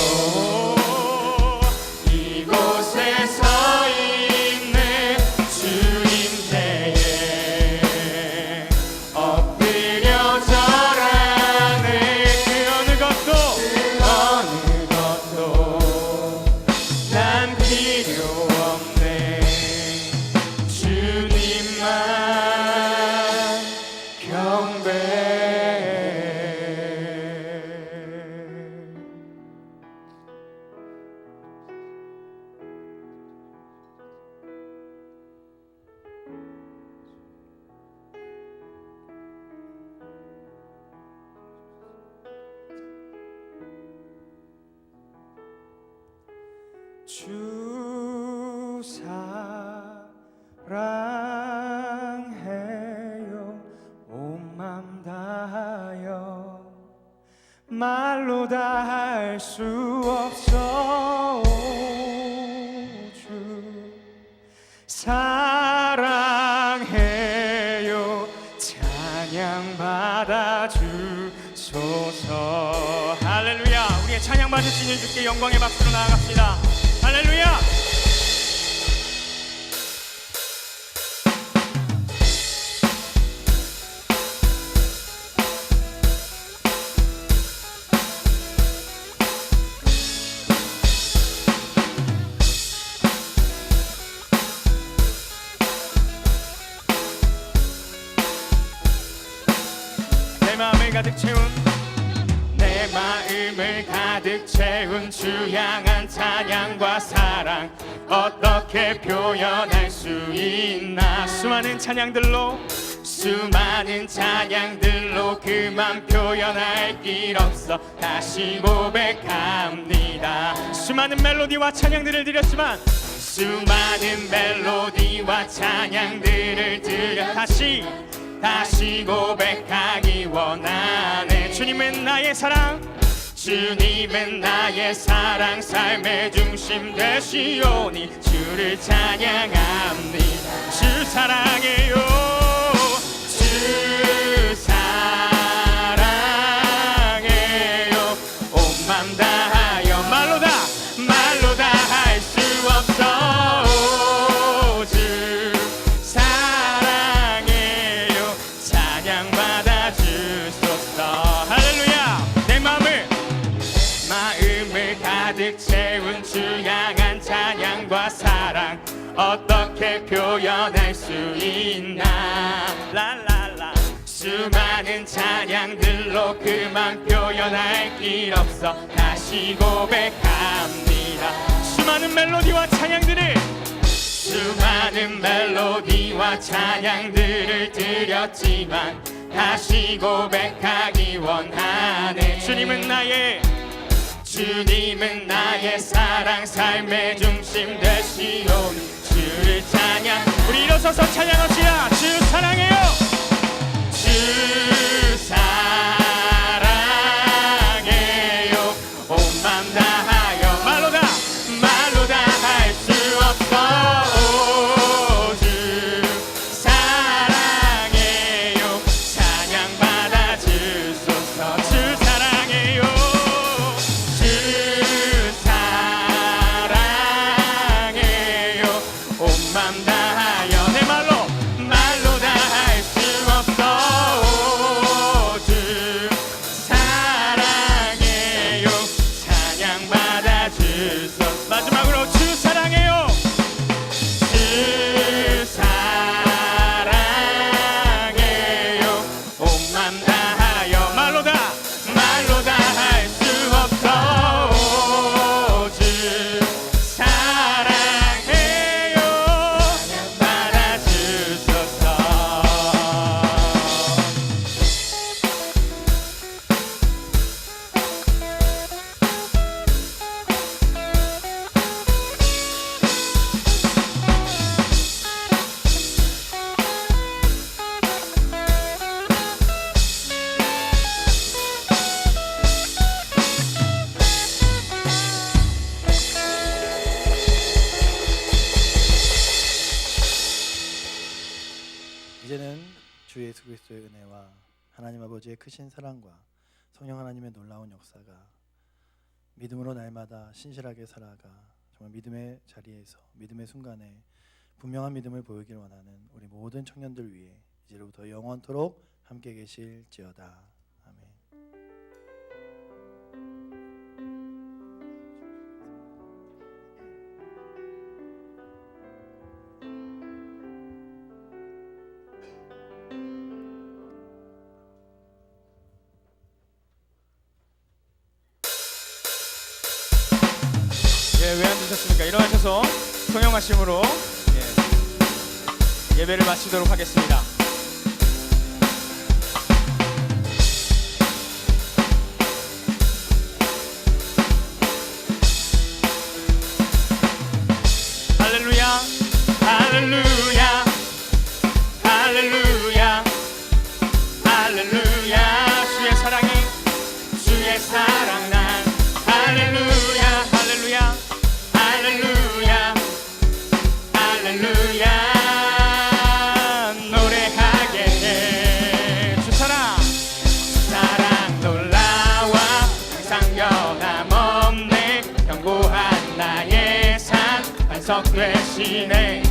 주 사랑해요 온 맘 다하여 말로 다 할 수 없어 주 사랑해요 찬양 받아주소서. 할렐루야. 우리의 찬양 받으시는 주께 영광의 박수로 나아갑시다. 할렐루야. 내 마음을 가득 채운 주 향한 찬양과 사랑 어떻게 표현할 수 있나. 수많은 찬양들로 그만 표현할 길 없어 다시 고백합니다. 수많은 멜로디와 찬양들을 드렸지만 수많은 멜로디와 찬양들을 드려 다시 고백하기 원하네. 주님은 나의 사랑 삶의 중심 되시오니 주를 찬양합니다. 주 사랑해요 주 사랑해요 온 맘 다하여 말로 다 할 수 없어 주 사랑해요 찬양 받아주소서. 할렐루야. 내 마음을 가득 채운 주 향한 찬양과 사랑 어떻게 표현할 수 있나. 랄랄라. 수많은 찬양들로 그만 표현할 길 없어 다시 고백합니다. 수많은 멜로디와 찬양들을 드렸지만 다시 고백하기 원하네. 주님은 나의 사랑 삶의 중심 되시오니 주를 찬양. 우리 일어서서 찬양합시다. 주 사랑해요 주 사랑해요 온 맘 다하여 말로 다 할 수 없어 주 사랑해요 찬양 받아주소서. 주 사랑해요 주 사랑해요 온 맘 다하여 내 말로 다 할 수 없어 주 사랑해요 찬양 받아주소서. 마지막으로 주 사랑해요 주 사랑해요 온 맘 다하여 말로 다 할 수 없어 주 사랑해요 받아주소서. 이제는 주 예수 그리스도의 은혜와 하나님 아버지의 크신 사랑과 성령 하나님의 놀라운 역사가 믿음으로 날마다 신실하게 살아가 정말 믿음의 자리에서 믿음의 순간에 분명한 믿음을 보이길 원하는 우리 모든 청년들 위해 이제로부터 영원토록 함께 계실지어다. 아멘. 왜 앉으셨습니까? 일어나셔서 통영하심으로 예배를 마치도록 하겠습니다. 할렐루야 주의 사랑이 주의 사랑 난 할렐루야 할렐루야 할렐루야 할렐루야 노래하게 해주 사랑 사랑 놀라와 항상 변함없네 견고한 나의 산 반석 되시네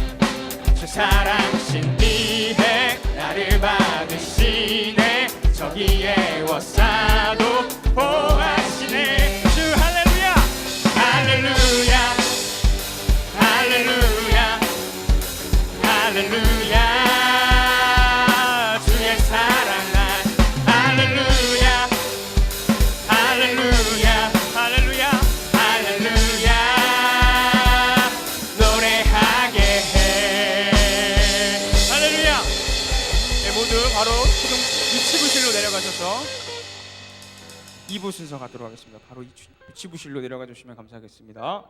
주 사랑 신비해 나를 받으시네 저기에 워싸도 보하시네 주 할렐루야 할렐루야 할렐루야 할렐루야 주의 사랑 난 할렐루야 할렐루야 할렐루야 할렐루야 노래하게 해 할렐루야 네, 모두 바로 지금 위치부실로 내려가셔서 2부 순서 가도록 하겠습니다. 바로 위치부실로 내려가 주시면 감사하겠습니다.